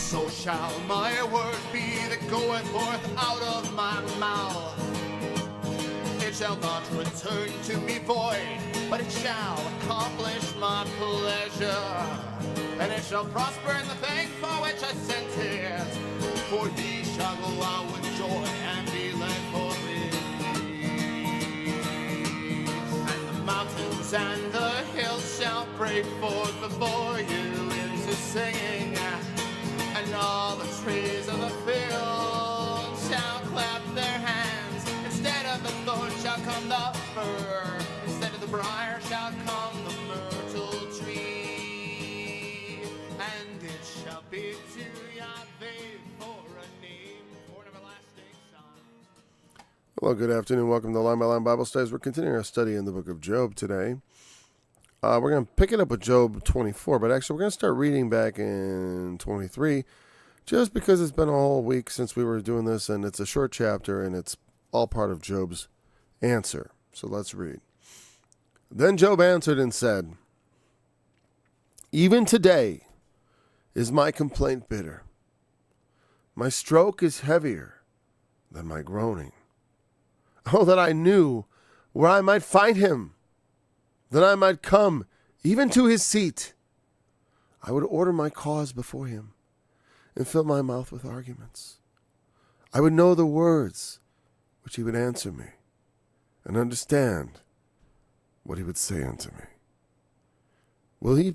So shall my word be that goeth forth out of my mouth. It shall not return to me void, but it shall accomplish my pleasure. And it shall prosper in the thing for which I sent it. For he shall go out with joy and be led forth in peace. And the mountains and the hills shall break forth before you into singing. And all the trees of the field shall clap their hands. Instead of the thorn shall come the fir. Instead of the briar shall come the myrtle tree. And it shall be to Yahweh for a name, for an everlasting sign. Hello, good afternoon. Welcome to Line by Line Bible Studies. We're continuing our study in the book of Job today. We're going to pick it up with Job 24, but actually we're going to start reading back in 23, just because it's been a whole week since we were doing this, and it's a short chapter, and it's all part of Job's answer. So let's read. Then Job answered and said, even today is my complaint bitter. My stroke is heavier than my groaning. Oh, that I knew where I might find him, that I might come even to his seat. I would order my cause before him and fill my mouth with arguments. I would know the words which he would answer me and understand what he would say unto me. Will he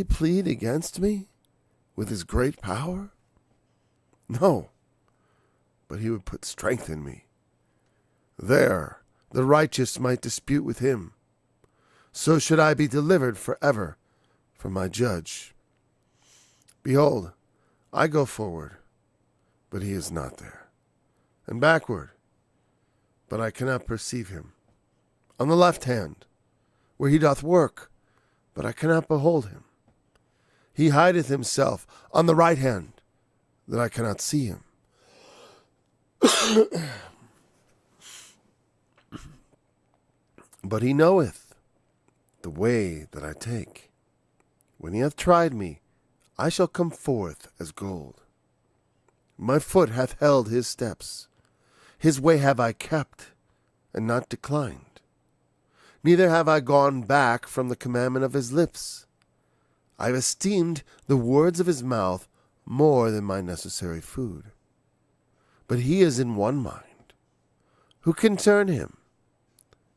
plead against me with his great power? No, but he would put strength in me. There the righteous might dispute with him. So should I be delivered forever from my judge. Behold, I go forward, but he is not there, and backward, but I cannot perceive him. On the left hand, where he doth work, but I cannot behold him. He hideth himself on the right hand, that I cannot see him. But he knoweth the way that I take. When he hath tried me, I shall come forth as gold. My foot hath held his steps. His way have I kept, and not declined. Neither have I gone back from the commandment of his lips. I have esteemed the words of his mouth more than my necessary food. But he is in one mind. Who can turn him?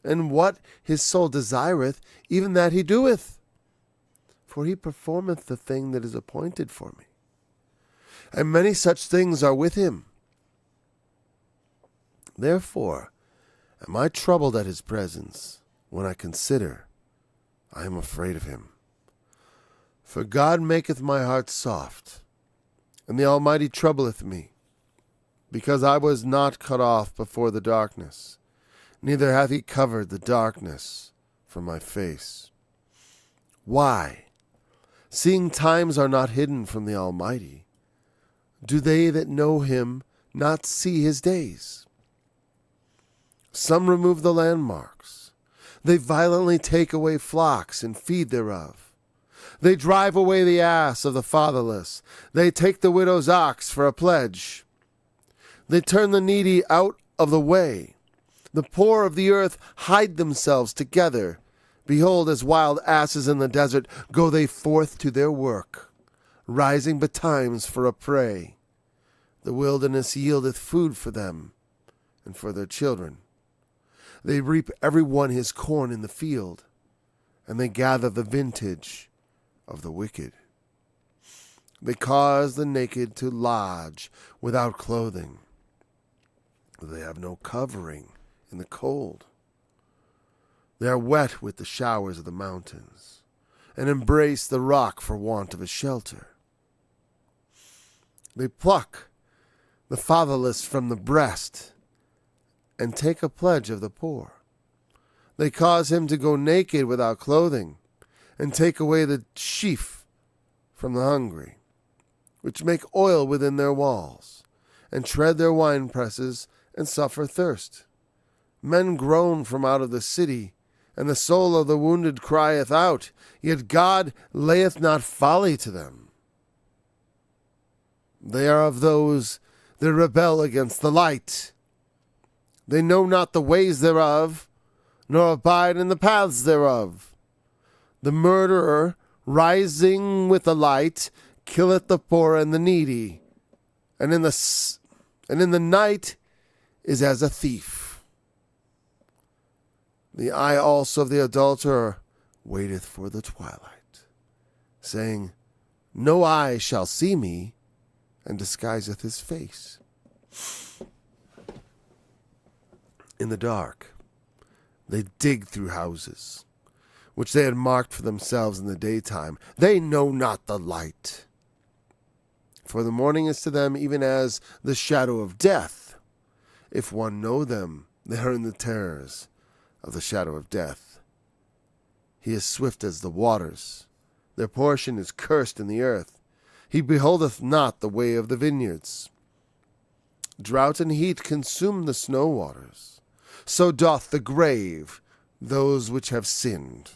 And what his soul desireth, even that he doeth. For he performeth the thing that is appointed for me. And many such things are with him. Therefore am I troubled at his presence. When I consider, I am afraid of him. For God maketh my heart soft, and the Almighty troubleth me, because I was not cut off before the darkness. Neither hath he covered the darkness from my face. Why, seeing times are not hidden from the Almighty, do they that know him not see his days? Some remove the landmarks. They violently take away flocks and feed thereof. They drive away the ass of the fatherless. They take the widow's ox for a pledge. They turn the needy out of the way. The poor of the earth hide themselves together. Behold, as wild asses in the desert go they forth to their work, rising betimes for a prey. The wilderness yieldeth food for them and for their children. They reap every one his corn in the field, and they gather the vintage of the wicked. They cause the naked to lodge without clothing. They have no covering in the cold. They are wet with the showers of the mountains, and embrace the rock for want of a shelter. They pluck the fatherless from the breast, and take a pledge of the poor. They cause him to go naked without clothing, and take away the sheaf from the hungry, which make oil within their walls, and tread their winepresses, and suffer thirst. Men groan from out of the city, and the soul of the wounded crieth out, yet God layeth not folly to them. They are of those that rebel against the light. They know not the ways thereof, nor abide in the paths thereof. The murderer, rising with the light, killeth the poor and the needy, and in the night is as a thief. The eye also of the adulterer waiteth for the twilight, saying, No eye shall see me, and disguiseth his face. In the dark they dig through houses, which they had marked for themselves in the daytime. They know not the light. For the morning is to them even as the shadow of death. If one know them, they are in the terrors of the shadow of death. He is swift as the waters. Their portion is cursed in the earth. He beholdeth not the way of the vineyards. Drought and heat consume the snow waters. So doth the grave those which have sinned.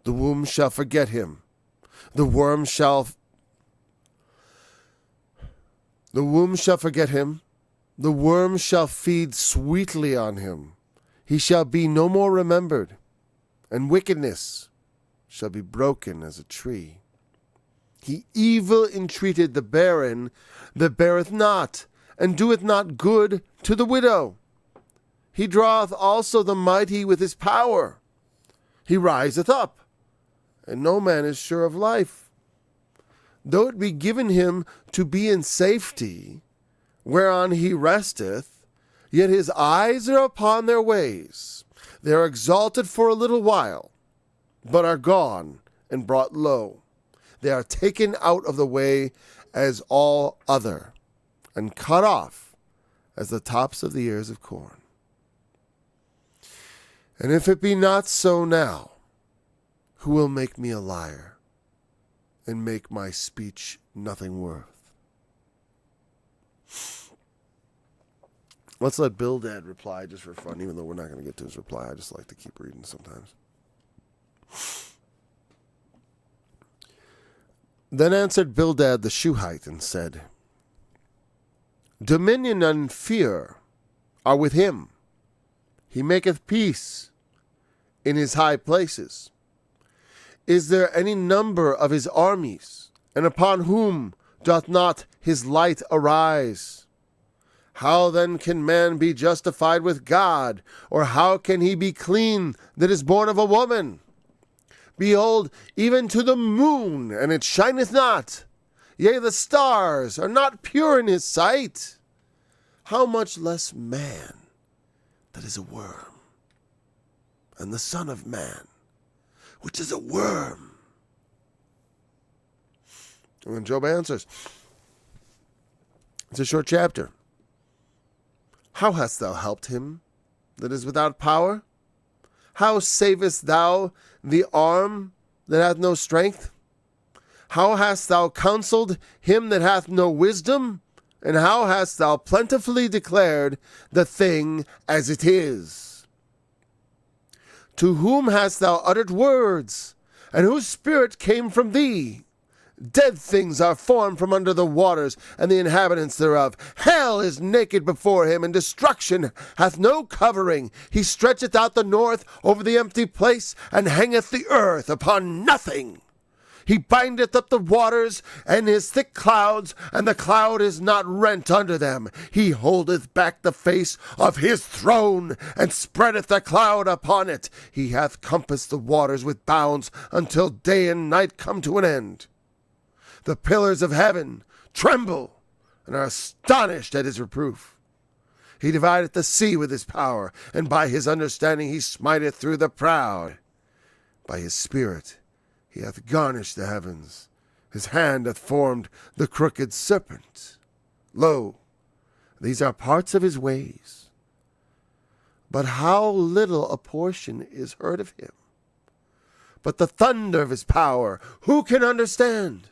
The womb shall forget him. The womb shall forget him. The worm shall feed sweetly on him. He shall be no more remembered, and wickedness shall be broken as a tree. He evil entreated the barren that beareth not, and doeth not good to the widow. He draweth also the mighty with his power. He riseth up, and no man is sure of life. Though it be given him to be in safety, whereon he resteth, yet his eyes are upon their ways. They are exalted for a little while, but are gone and brought low. They are taken out of the way as all other, and cut off as the tops of the ears of corn. And if it be not so now, who will make me a liar, and make my speech nothing worth? Let's let Bildad reply just for fun, even though we're not going to get to his reply. I just like to keep reading sometimes. Then answered Bildad the Shuhite and said, Dominion and fear are with him. He maketh peace in his high places. Is there any number of his armies, and upon whom doth not his light arise? How then can man be justified with God, or how can he be clean that is born of a woman? Behold, even to the moon, and it shineth not. Yea, the stars are not pure in his sight. How much less man that is a worm, and the Son of Man, which is a worm? And then Job answers. It's a short chapter. How hast thou helped him that is without power? How savest thou the arm that hath no strength? How hast thou counseled him that hath no wisdom? And how hast thou plentifully declared the thing as it is? To whom hast thou uttered words, and whose spirit came from thee? Dead things are formed from under the waters, and the inhabitants thereof. Hell is naked before him, and destruction hath no covering. He stretcheth out the north over the empty place, and hangeth the earth upon nothing. He bindeth up the waters and his thick clouds, and the cloud is not rent under them. He holdeth back the face of his throne, and spreadeth the cloud upon it. He hath compassed the waters with bounds, until day and night come to an end. The pillars of heaven tremble, and are astonished at his reproof. He divideth the sea with his power, and by his understanding he smiteth through the proud. By his spirit he hath garnished the heavens. His hand hath formed the crooked serpent. Lo, these are parts of his ways. But how little a portion is heard of him. But the thunder of his power, who can understand?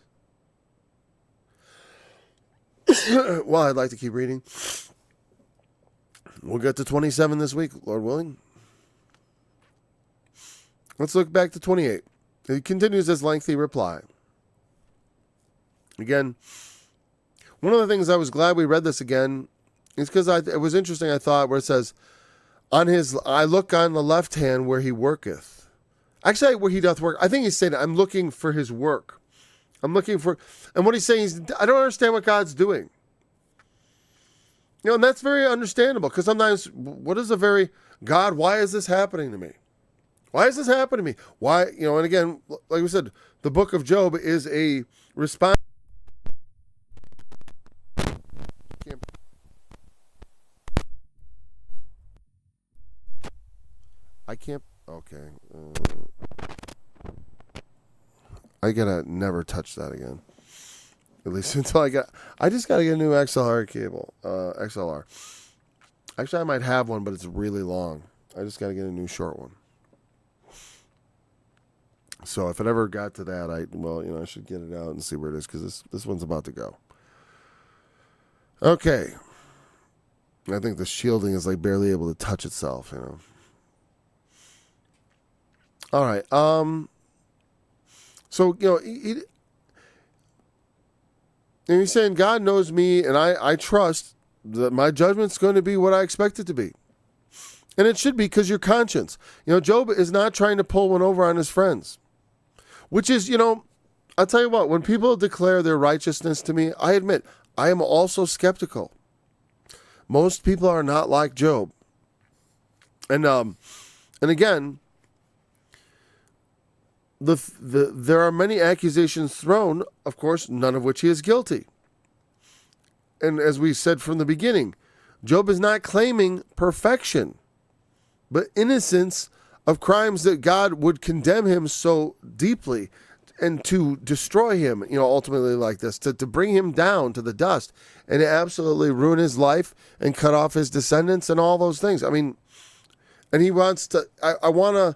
Well, I'd like to keep reading. We'll get to 27 this week, Lord willing. Let's look back to 28. He continues his lengthy reply. Again, One of the things I was glad we read this again is because it was interesting, I thought, where it says, I look on the left hand where he worketh. Actually, where he doth work. I think he's saying, I'm looking for his work. I'm looking for, and what he's saying is, I don't understand what God's doing. And that's very understandable, because sometimes, God, why is this happening to me? Why is this happening to me? Why, and again, like we said, the book of Job is a response. Okay. I gotta never touch that again. At least until I just gotta get a new XLR cable, XLR. Actually, I might have one, but it's really long. I just gotta get a new short one. So if it ever got to that, I should get it out and see where it is, because this one's about to go. Okay. I think the shielding is like barely able to touch itself, All right. So, and he's saying, God knows me, and I trust that my judgment's going to be what I expect it to be. And it should be, because your conscience. Job is not trying to pull one over on his friends. Which is, I'll tell you what, when people declare their righteousness to me, I admit, I am also skeptical. Most people are not like Job. And again, there are many accusations thrown, of course, none of which he is guilty. And as we said from the beginning, Job is not claiming perfection, but innocence of crimes that God would condemn him so deeply, and to destroy him, ultimately like this, to bring him down to the dust and to absolutely ruin his life and cut off his descendants and all those things. I mean, and he wants to, I want to,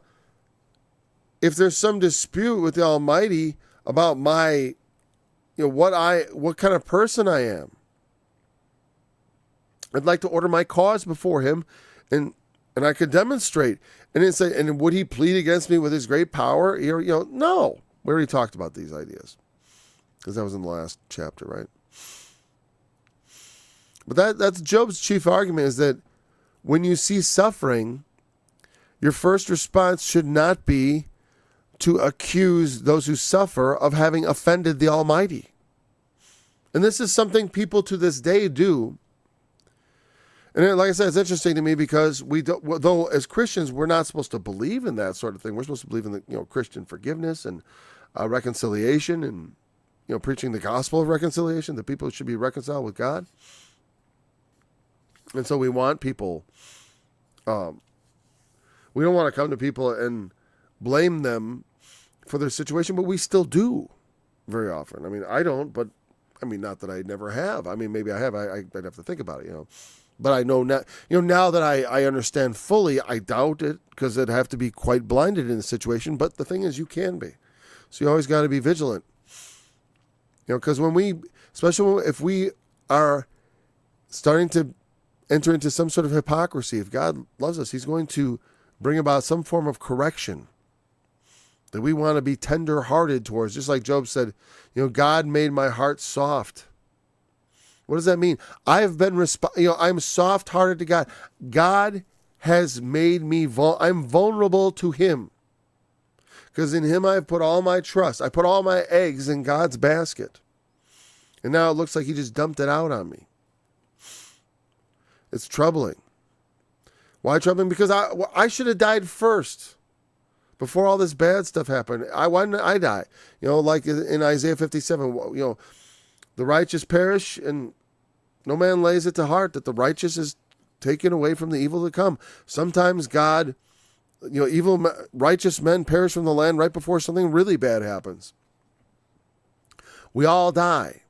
if there's some dispute with the Almighty about my, what kind of person I am, I'd like to order my cause before him, and I could demonstrate. And then say, and would he plead against me with his great power? No. We already talked about these ideas, because that was in the last chapter, right? But that's Job's chief argument, is that when you see suffering, your first response should not be to accuse those who suffer of having offended the Almighty. And this is something people to this day do. And like I said, it's interesting to me, because though as Christians, we're not supposed to believe in that sort of thing. We're supposed to believe in the Christian forgiveness and reconciliation, and preaching the gospel of reconciliation, that people should be reconciled with God. And so we want people, we don't want to come to people and blame them for their situation, but we still do very often. I mean, I don't, but not that I never have. Maybe I have. I'd have to think about it, But I know now, now that I understand fully, I doubt it, because I'd have to be quite blinded in the situation. But the thing is, you can be. So you always got to be vigilant. Because especially if we are starting to enter into some sort of hypocrisy, if God loves us, he's going to bring about some form of correction that we want to be tender-hearted towards. Just like Job said, God made my heart soft. What does that mean? I'm soft-hearted to God. God has made me I'm vulnerable to him, because in him I've put all my trust. I put all my eggs in God's basket, and now it looks like he just dumped it out on me. It's troubling. Why troubling? Because I should have died first, before all this bad stuff happened. Why didn't I die? Like in Isaiah 57, the righteous perish, and no man lays it to heart that the righteous is taken away from the evil to come. Sometimes God, righteous men perish from the land right before something really bad happens. We all die.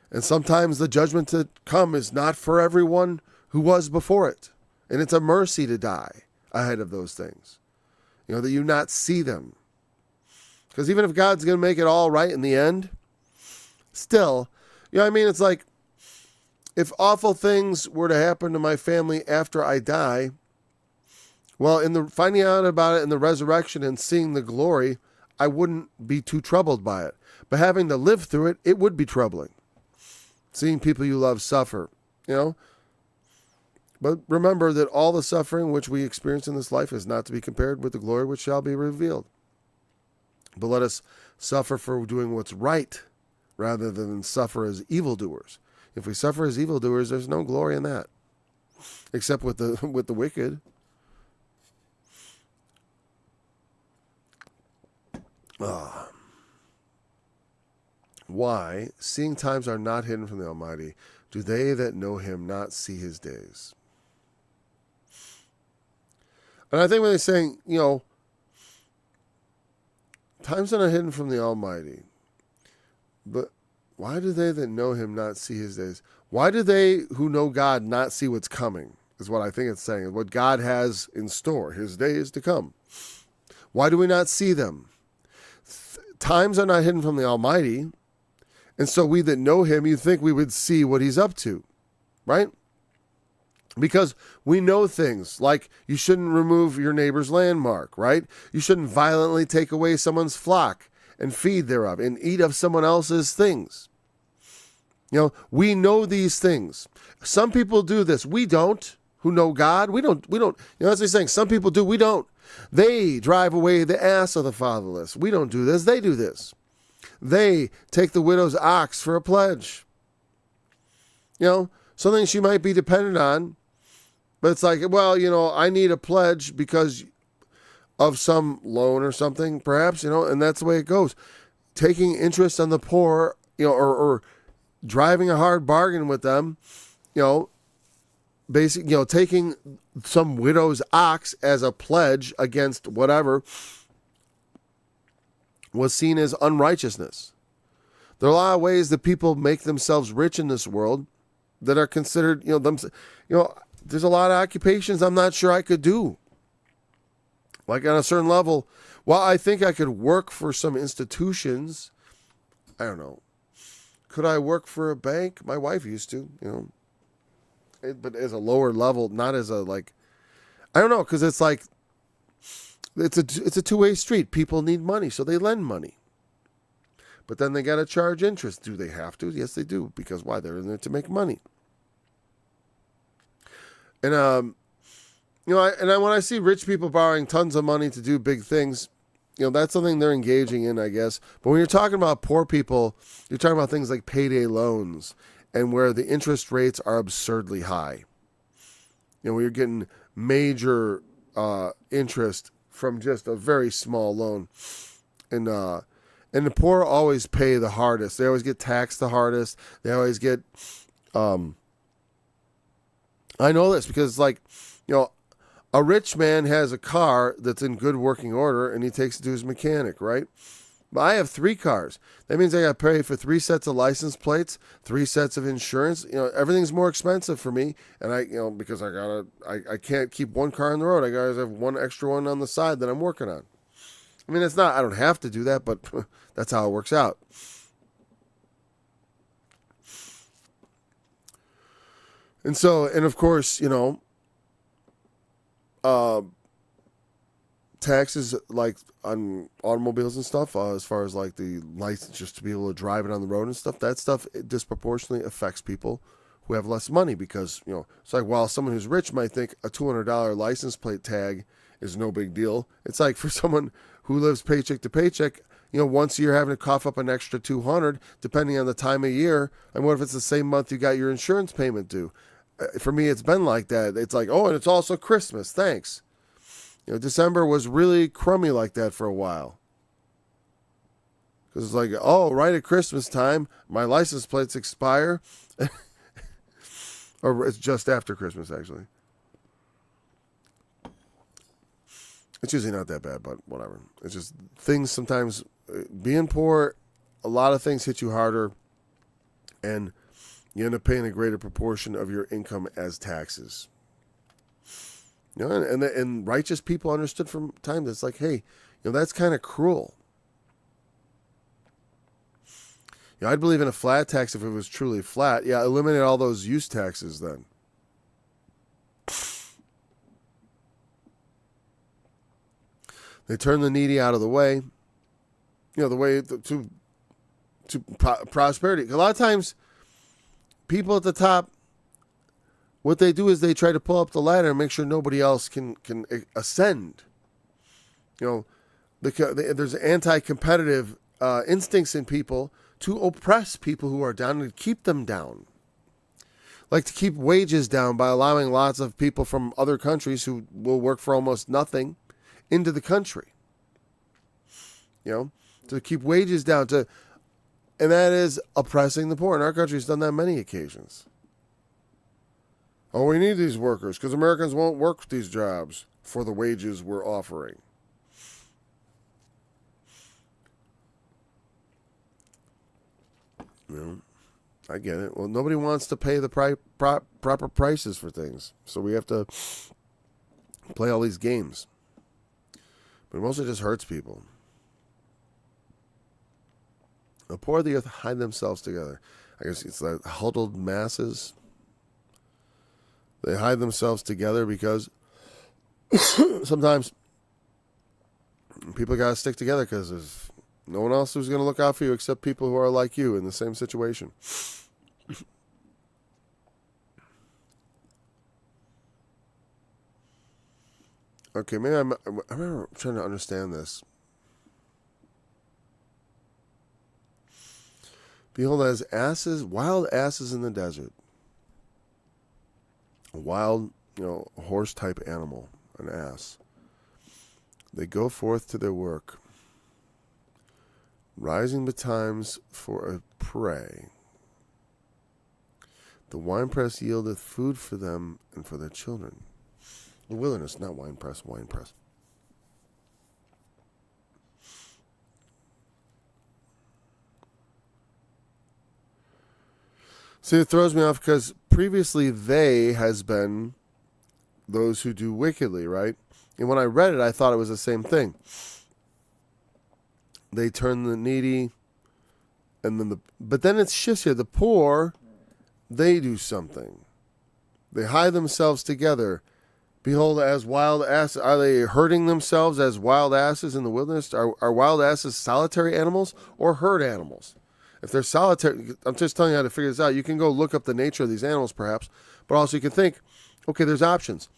And sometimes the judgment to come is not for everyone who was before it. And it's a mercy to die ahead of those things. That you not see them. Because even if God's going to make it all right in the end, still, it's like, if awful things were to happen to my family after I die, well, in the finding out about it in the resurrection and seeing the glory, I wouldn't be too troubled by it. But having to live through it, it would be troubling. seeing people you love suffer, you know. But remember that all the suffering which we experience in this life is not to be compared with the glory which shall be revealed. But let us suffer for doing what's right rather than suffer as evildoers. If we suffer as evildoers, there's no glory in that, except with the wicked. Why, seeing times are not hidden from the Almighty, do they that know him not see his days? And I think when they're saying, times are not hidden from the Almighty, but why do they that know him not see his days? Why do they who know God not see what's coming, is what I think it's saying, what God has in store, his days to come. Why do we not see them? Times are not hidden from the Almighty, and so we that know him, you think we would see what he's up to, right? Because we know things like you shouldn't remove your neighbor's landmark, right? You shouldn't violently take away someone's flock and feed thereof and eat of someone else's things. We know these things. Some people do this. We don't, who know God. We don't, as they're saying, some people do, we don't. They drive away the ass of the fatherless. We don't do this. They do this. They take the widow's ox for a pledge. Something she might be dependent on. But it's like, well, I need a pledge because of some loan or something, perhaps, and that's the way it goes. Taking interest on the poor, or driving a hard bargain with them, taking some widow's ox as a pledge against whatever was seen as unrighteousness. There are a lot of ways that people make themselves rich in this world that are considered, there's a lot of occupations I'm not sure I could do. Like on a certain level, well, I think I could work for some institutions. I don't know. Could I work for a bank? My wife used to, but as a lower level, not as a I don't know, because it's like, it's a two-way street. People need money, so they lend money. But then they got to charge interest. Do they have to? Yes, they do. Because why? They're in there to make money. And when I see rich people borrowing tons of money to do big things, that's something they're engaging in, I guess. But when you're talking about poor people, you're talking about things like payday loans and where the interest rates are absurdly high. Where you're getting major interest from just a very small loan. And the poor always pay the hardest. They always get taxed the hardest. They always get... I know this because it's like, a rich man has a car that's in good working order and he takes it to his mechanic, right? But I have 3 cars. That means I got to pay for 3 sets of license plates, 3 sets of insurance. Everything's more expensive for me. And because I can't keep one car on the road. I got to have one extra one on the side that I'm working on. I mean, I don't have to do that, but that's how it works out. And of course, taxes like on automobiles and stuff, as far as like the license just to be able to drive it on the road and stuff, that stuff disproportionately affects people who have less money because, it's like while someone who's rich might think a $200 license plate tag is no big deal. It's like for someone who lives paycheck to paycheck, once a year having to cough up an extra $200, depending on the time of year. And what if it's the same month you got your insurance payment due? For me, it's been like that. It's like, oh, and it's also Christmas. Thanks. December was really crummy like that for a while. Because it's like, oh, right at Christmas time, my license plates expire. Or it's just after Christmas, actually. It's usually not that bad, but whatever. It's just things sometimes, being poor, a lot of things hit you harder. And you end up paying a greater proportion of your income as taxes. And righteous people understood from time that's like, hey, that's kind of cruel. I'd believe in a flat tax if it was truly flat. Yeah, eliminate all those use taxes then. They turn the needy out of the way. The way to prosperity. A lot of times, people at the top, what they do is they try to pull up the ladder and make sure nobody else can ascend. There's anti-competitive instincts in people to oppress people who are down and keep them down. Like to keep wages down by allowing lots of people from other countries who will work for almost nothing into the country. To keep wages down, and that is oppressing the poor. And our country's done that many occasions. Oh, we need these workers because Americans won't work these jobs for the wages we're offering. I get it. Well, nobody wants to pay the proper prices for things, so we have to play all these games. But it mostly just hurts people. The poor of the earth hide themselves together. I guess it's like huddled masses. They hide themselves together because sometimes people got to stick together because there's no one else who's going to look out for you except people who are like you in the same situation. Okay, maybe I remember trying to understand this. Behold, as asses, wild asses in the desert. A wild, horse-type animal, an ass. They go forth to their work, rising betimes for a prey. The winepress yieldeth food for them and for their children. The wilderness, not winepress, winepress. See, it throws me off because previously they has been those who do wickedly, right? And when I read it, I thought it was the same thing. They turn the needy, and then but then it shifts here. The poor, they do something. They hide themselves together. Behold, as wild asses. Are they herding themselves as wild asses in the wilderness? Are wild asses solitary animals or herd animals? If they're solitary, I'm just telling you how to figure this out. You can go look up the nature of these animals, perhaps, but also you can think, okay, there's options.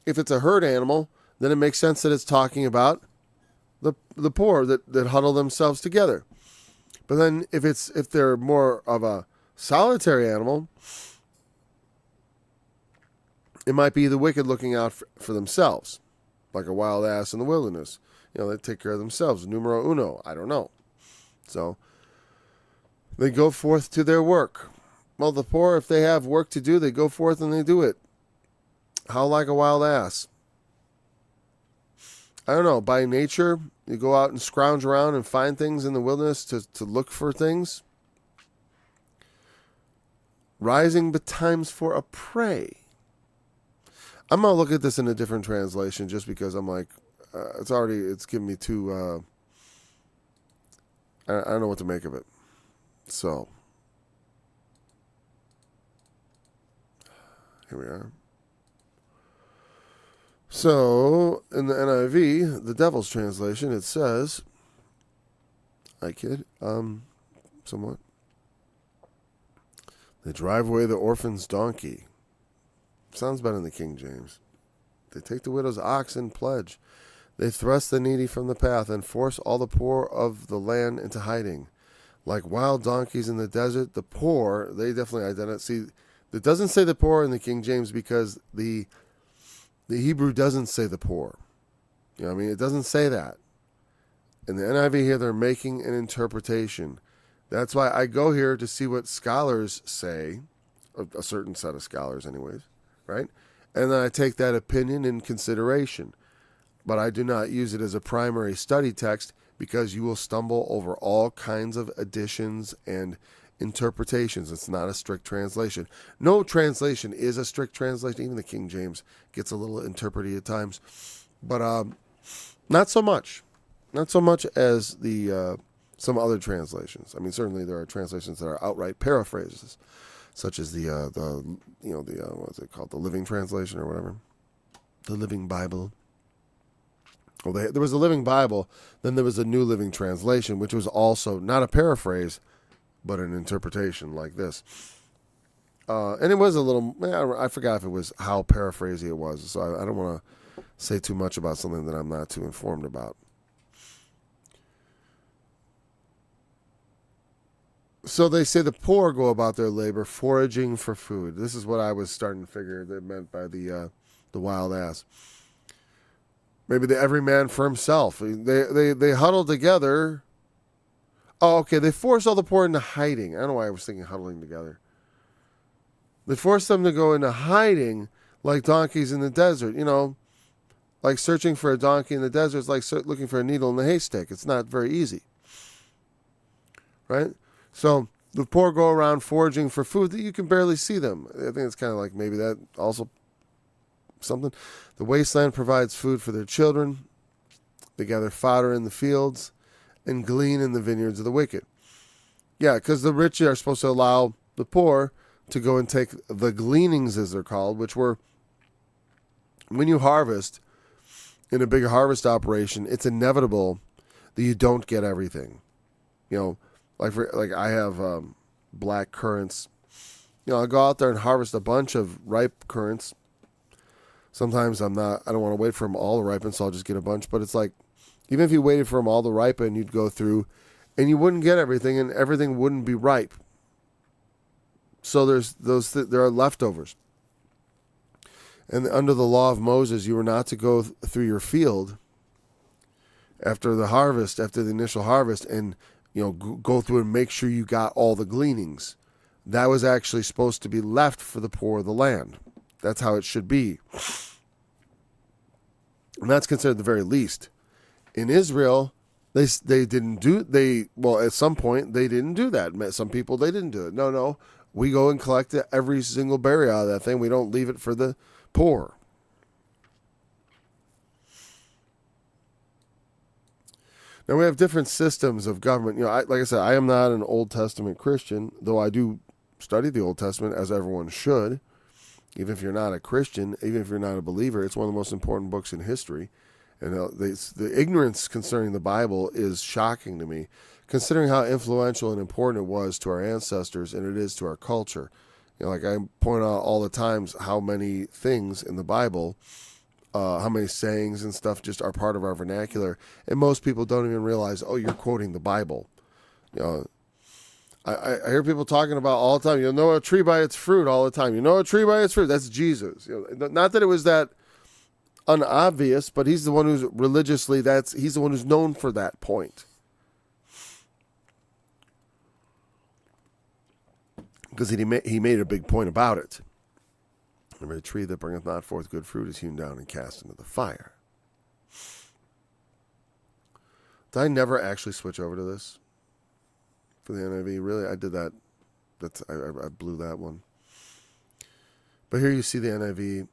If it's a herd animal, then it makes sense that it's talking about the poor that huddle themselves together. But then if they're more of a solitary animal, it might be the wicked looking out for themselves, like a wild ass in the wilderness. They take care of themselves. Numero uno. I don't know. So they go forth to their work. Well, the poor, if they have work to do, they go forth and they do it. How like a wild ass? I don't know. By nature, you go out and scrounge around and find things in the wilderness to look for things. Rising betimes for a prey. I'm going to look at this in a different translation just because I'm like, it's giving me too, I don't know what to make of it. So, here we are. So, in the NIV, the Devil's translation, it says, I kid, somewhat. They drive away the orphan's donkey. Sounds better in the King James. They take the widow's ox in pledge. They thrust the needy from the path and force all the poor of the land into hiding. Like wild donkeys in the desert, the poor, they definitely identify. See, it doesn't say the poor in the King James because the Hebrew doesn't say the poor. It doesn't say that. In the NIV here, they're making an interpretation. That's why I go here to see what scholars say, a certain set of scholars anyways, right? And then I take that opinion in consideration. But I do not use it as a primary study text because you will stumble over all kinds of additions and interpretations. It's not a strict translation. No translation is a strict translation. Even the King James gets a little interpretive at times. But not so much. Not so much as the some other translations. I mean, certainly there are translations that are outright paraphrases, such as the what's it called? The Living Translation or whatever. The Living Bible. Well, there was a Living Bible, then there was a New Living Translation, which was also not a paraphrase, but an interpretation like this. And it was a little, I forgot if it was how paraphrasing it was, so I don't want to say too much about something that I'm not too informed about. So they say the poor go about their labor foraging for food. This is what I was starting to figure they meant by the wild ass. Maybe the every man for himself. They huddle together. Oh, okay. They force all the poor into hiding. I don't know why I was thinking huddling together. They force them to go into hiding like donkeys in the desert. You know, like searching for a donkey in the desert is like looking for a needle in the haystack. It's not very easy. Right? So the poor go around foraging for food that you can barely see them. I think it's kind of like maybe that also something. The wasteland provides food for their children. They gather fodder in the fields and glean in the vineyards of the wicked. Yeah, because the rich are supposed to allow the poor to go and take the gleanings, as they're called, which were when you harvest in a big harvest operation, it's inevitable that you don't get everything. You know, like I have black currants. You know, I'll go out there and harvest a bunch of ripe currants. Sometimes I don't want to wait for them all to ripen, so I'll just get a bunch. But it's like, even if you waited for them all to ripen, you'd go through and you wouldn't get everything, and everything wouldn't be ripe. So there are leftovers. And under the law of Moses, you were not to go through your field after the harvest, after the initial harvest, and go through and make sure you got all the gleanings. That was actually supposed to be left for the poor of the land. That's how it should be. And that's considered the very least. In Israel, they didn't do, at some point, they didn't do that. Some people, they didn't do it. No. We go and collect every single berry out of that thing. We don't leave it for the poor. Now, we have different systems of government. Like I said, I am not an Old Testament Christian, though I do study the Old Testament, as everyone should. Even if you're not a Christian, even if you're not a believer, it's one of the most important books in history. And the ignorance concerning the Bible is shocking to me, considering how influential and important it was to our ancestors and it is to our culture. Like I point out all the times how many things in the Bible, how many sayings and stuff just are part of our vernacular. And most people don't even realize, oh, you're quoting the Bible. I hear people talking about all the time, know a tree by its fruit all the time. You know a tree by its fruit. That's Jesus. Not that it was that unobvious, but he's the one who's religiously, he's the one who's known for that point. Because he made a big point about it. Every tree that bringeth not forth good fruit is hewn down and cast into the fire. Did I never actually switch over to this for the NIV? Really? I did that. I blew that one. But here you see the NIV.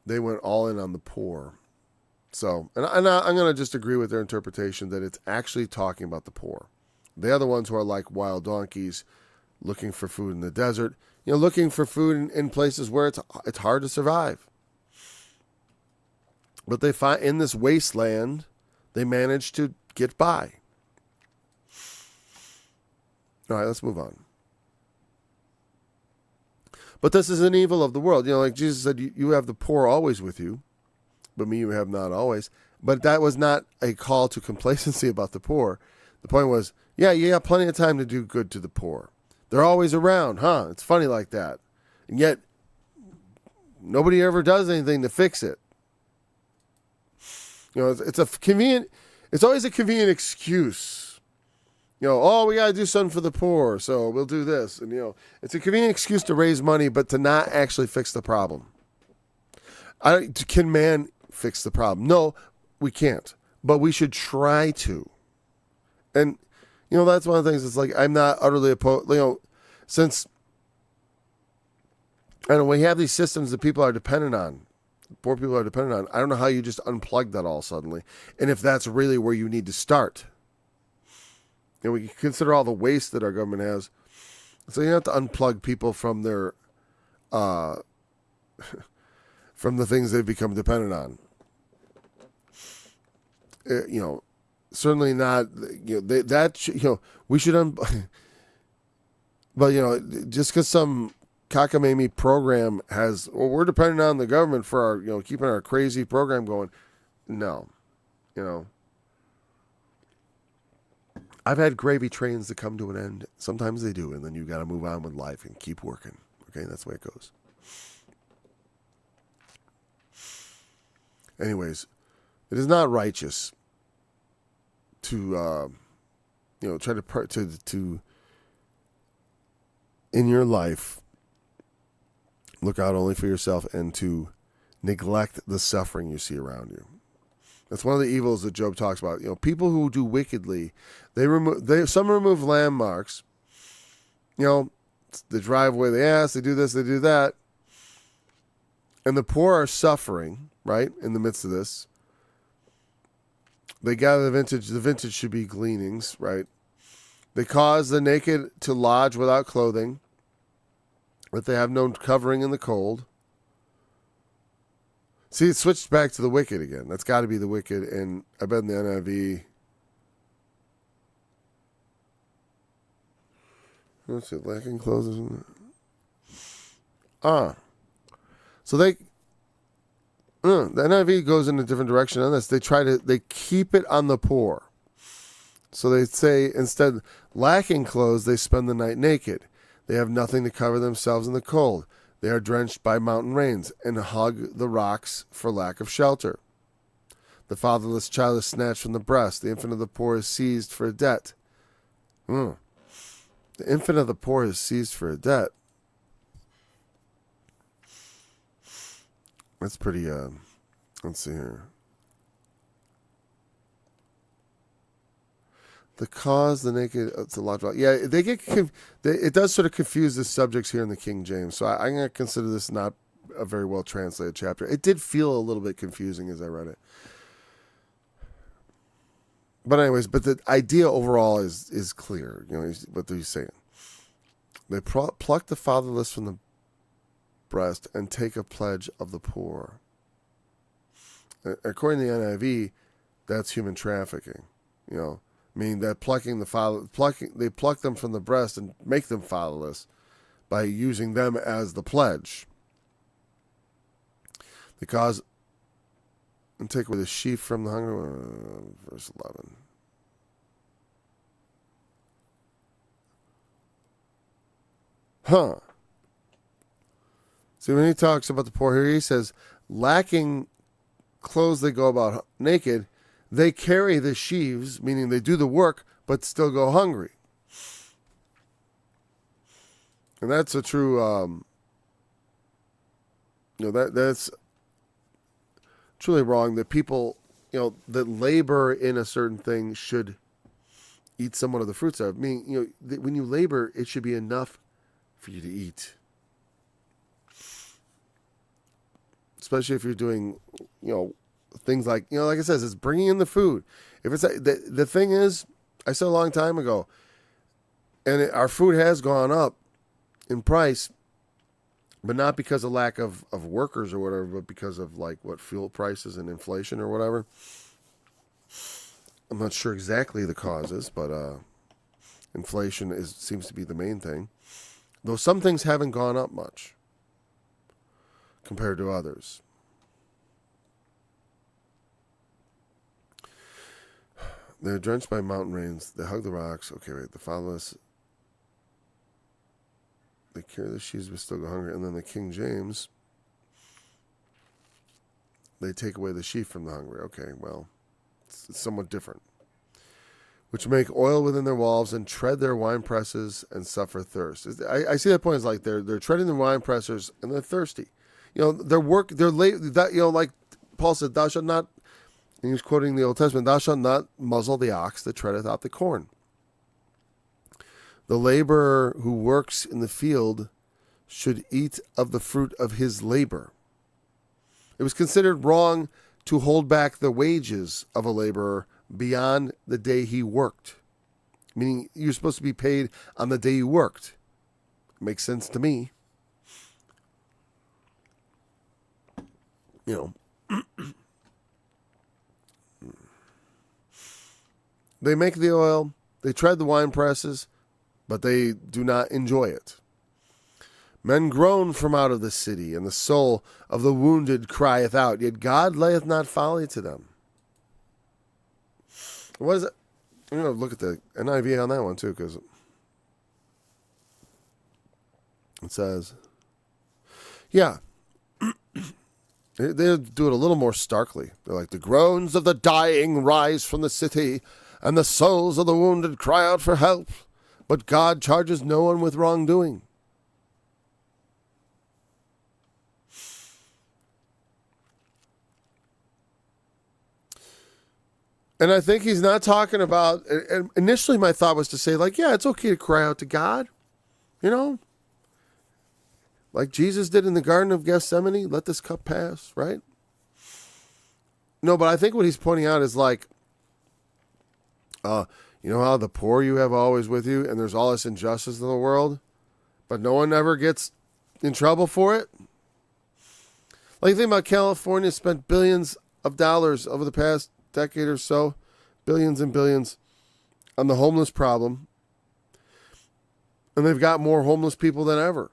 They went all in on the poor. So, and I'm going to just agree with their interpretation that it's actually talking about the poor. They are the ones who are like wild donkeys looking for food in the desert, looking for food in places where it's hard to survive. But they find in this wasteland, they manage to get by. All right, let's move on. But this is an evil of the world. Like Jesus said, you have the poor always with you, but me you have not always. But that was not a call to complacency about the poor. The point was, yeah, you have plenty of time to do good to the poor. They're always around, huh? It's funny like that. And yet, nobody ever does anything to fix it. It's always a convenient excuse. Oh, we got to do something for the poor, so we'll do this. And, it's a convenient excuse to raise money, but to not actually fix the problem. Can man fix the problem? No, we can't. But we should try to. And, that's one of the things. It's like, I'm not utterly opposed, since, we have these systems that people are dependent on. Poor people are dependent on. I don't know how you just unplug that all suddenly. And if that's really where you need to start. We consider all the waste that our government has. So you have to unplug people from their, from the things they've become dependent on. Certainly not, we should, But, just because some cockamamie program has, well, we're dependent on the government for our, keeping our crazy program going. No, I've had gravy trains that come to an end. Sometimes they do, and then you got to move on with life and keep working. Okay, that's the way it goes. Anyways, it is not righteous to, try to in your life look out only for yourself and to neglect the suffering you see around you. That's one of the evils that Job talks about. People who do wickedly, some remove landmarks. They drive away the ass, they do this, they do that. And the poor are suffering, right, in the midst of this. They gather the vintage. The vintage should be gleanings, right? They cause the naked to lodge without clothing, but they have no covering in the cold. See, it switched back to the wicked again. That's got to be the wicked, and I bet in the NIV. What's it, lacking clothes? So the NIV goes in a different direction on this. They keep it on the poor. So they say instead, lacking clothes, they spend the night naked. They have nothing to cover themselves in the cold. They are drenched by mountain rains and hug the rocks for lack of shelter. The fatherless child is snatched from the breast. The infant of the poor is seized for a debt. The infant of the poor is seized for a debt. That's pretty, let's see here. The cause, the naked, it's a lot. Yeah, it does sort of confuse the subjects here in the King James. So I'm going to consider this not a very well translated chapter. It did feel a little bit confusing as I read it. But anyways, the idea overall is clear. What he's saying. They pluck the fatherless from the breast and take a pledge of the poor. According to the NIV, that's human trafficking. Meaning that they pluck them from the breast and make them fatherless by using them as the pledge. They cause and take away the sheaf from the hungry. Verse 11. See, when he talks about the poor here, he says, lacking clothes, they go about naked. They carry the sheaves, meaning they do the work, but still go hungry. And that's a true, that's truly wrong. That people, that labor in a certain thing should eat somewhat of the fruits of. Meaning, when you labor, it should be enough for you to eat. Especially if you're doing, things like, like it says, it's bringing in the food. If it's the thing is, I said a long time ago, and our food has gone up in price, but not because of lack of workers or whatever, but because of fuel prices and inflation or whatever. I'm not sure exactly the causes, but inflation seems to be the main thing. Though some things haven't gone up much compared to others. They're drenched by mountain rains. They hug the rocks. Okay, wait. The fatherless, they carry the sheaves but still go hungry. And then the King James, they take away the sheaf from the hungry. Okay, well, it's somewhat different. Which make oil within their walls and tread their wine presses and suffer thirst. I see that point as they're treading the wine pressers and they're thirsty. Their work, they're late. That like Paul said, thou shalt not. And he was quoting the Old Testament, thou shalt not muzzle the ox that treadeth out the corn. The laborer who works in the field should eat of the fruit of his labor. It was considered wrong to hold back the wages of a laborer beyond the day he worked. Meaning you're supposed to be paid on the day you worked. Makes sense to me. They make the oil, they tread the wine presses, but they do not enjoy it. Men groan from out of the city, and the soul of the wounded crieth out, yet God layeth not folly to them. What is it? I'm going to look at the NIV on that one too, because it says, yeah, they do it a little more starkly. They're like, the groans of the dying rise from the city, and the souls of the wounded cry out for help, but God charges no one with wrongdoing. And I think he's not talking about, and initially my thought was to say, like, yeah, it's okay to cry out to God, you know? Like Jesus did in the Garden of Gethsemane, let this cup pass, right? No, but I think what he's pointing out is like, you know how the poor you have always with you, and there's all this injustice in the world, but no one ever gets in trouble for it? Like, think about California spent billions of dollars over the past decade or so, billions and billions, on the homeless problem, and they've got more homeless people than ever.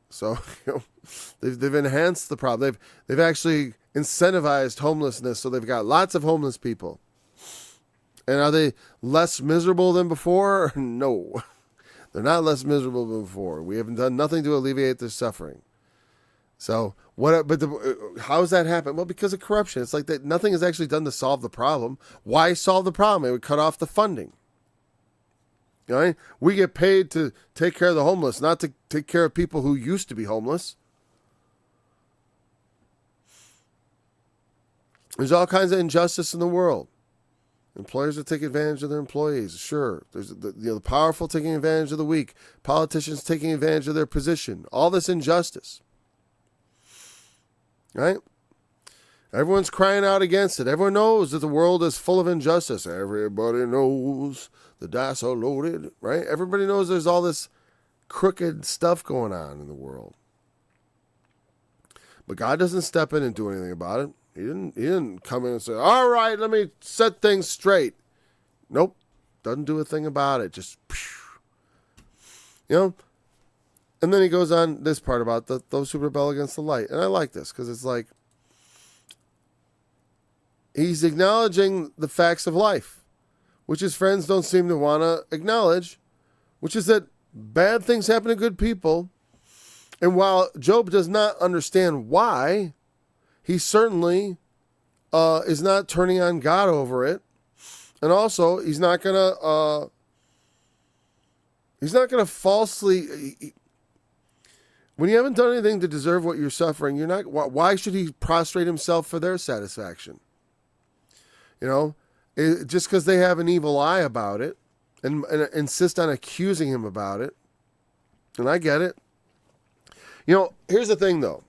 So, you know, they've enhanced the problem. They've actually incentivized homelessness, so they've got lots of homeless people. And are they less miserable than before? No, they're not less miserable than before. We haven't done nothing to alleviate their suffering. So what? But how does that happen? Well, because of corruption. It's like that. Nothing is actually done to solve the problem. Why solve the problem? It would cut off the funding. You know, we get paid to take care of the homeless, not to take care of people who used to be homeless. There's all kinds of injustice in the world. Employers that take advantage of their employees, sure. There's the powerful taking advantage of the weak. Politicians taking advantage of their position. All this injustice. Right? Everyone's crying out against it. Everyone knows that the world is full of injustice. Everybody knows the dice are loaded, right? Everybody knows there's all this crooked stuff going on in the world. But God doesn't step in and do anything about it. He didn't come in and say, all right, let me set things straight. Nope. Doesn't do a thing about it. Just, you know. And then he goes on this part about those who rebel against the light. And I like this because it's like he's acknowledging the facts of life, which his friends don't seem to want to acknowledge, which is that bad things happen to good people. And while Job does not understand why, he certainly is not turning on God over it. And also, he's not going to falsely... When you haven't done anything to deserve what you're suffering, you're not. Why should he prostrate himself for their satisfaction? You know, just because they have an evil eye about it and insist on accusing him about it. And I get it. You know, here's the thing, though.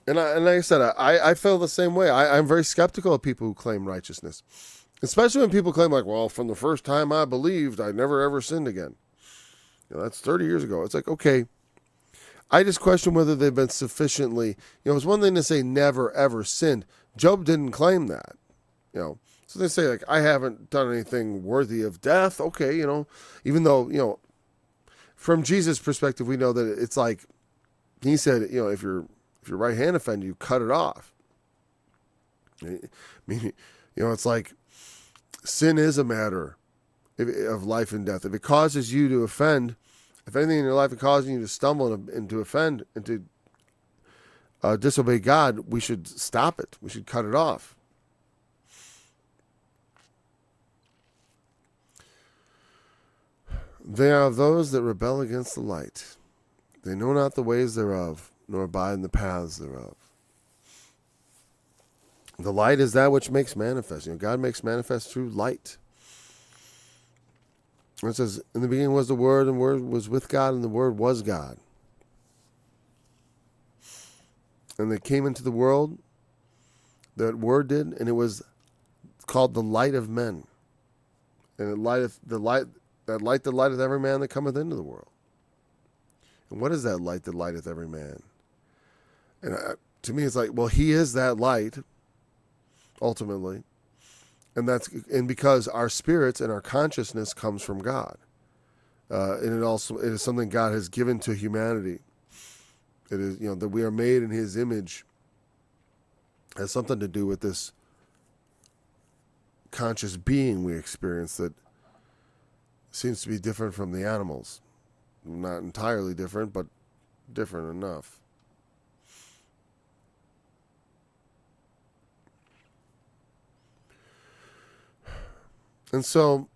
And like I said, I feel the same way. I'm very skeptical of people who claim righteousness, especially when people claim like, well, from the first time I believed, I never ever sinned again. You know, that's 30 years ago. It's like, okay. I just question whether they've been sufficiently, you know, it's one thing to say never, ever sinned. Job didn't claim that, you know. So they say, like, I haven't done anything worthy of death. Okay, you know, even though, you know, from Jesus' perspective, we know that it's like, he said, you know, if your right hand offend you, cut it off. I mean, you know, it's like sin is a matter of life and death. If it causes you to offend, if anything in your life is causing you to stumble and to offend and to disobey God, we should stop it. We should cut it off. They are those that rebel against the light. They know not the ways thereof, nor abide in the paths thereof. The light is that which makes manifest. You know, God makes manifest through light. It says, in the beginning was the Word, and the Word was with God, and the Word was God. And they came into the world, that Word did, and it was called the light of men. And it lighteth the light, that light that lighteth every man that cometh into the world. And what is that light that lighteth every man? And to me, it's like, well, he is that light, ultimately. And because our spirits and our consciousness comes from God. and it is something God has given to humanity. It is, that we are made in His image. It has something to do with this conscious being we experience that seems to be different from the animals. Not entirely different, but different enough. And so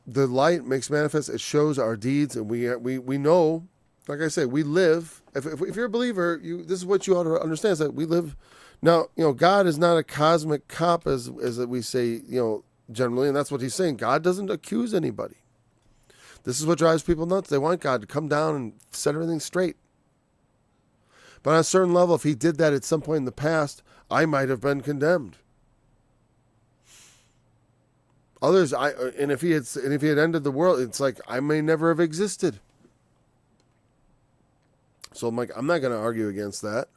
the light makes manifest, it shows our deeds, and we know, like I say, we live. If you're a believer, this is what you ought to understand, is that we live. Now, God is not a cosmic cop, as we say, generally, and that's what He's saying. God doesn't accuse anybody. This is what drives people nuts. They want God to come down and set everything straight. But on a certain level, if He did that at some point in the past, I might have been condemned. Others, and if he had ended the world, it's like I may never have existed. So I'm not going to argue against that.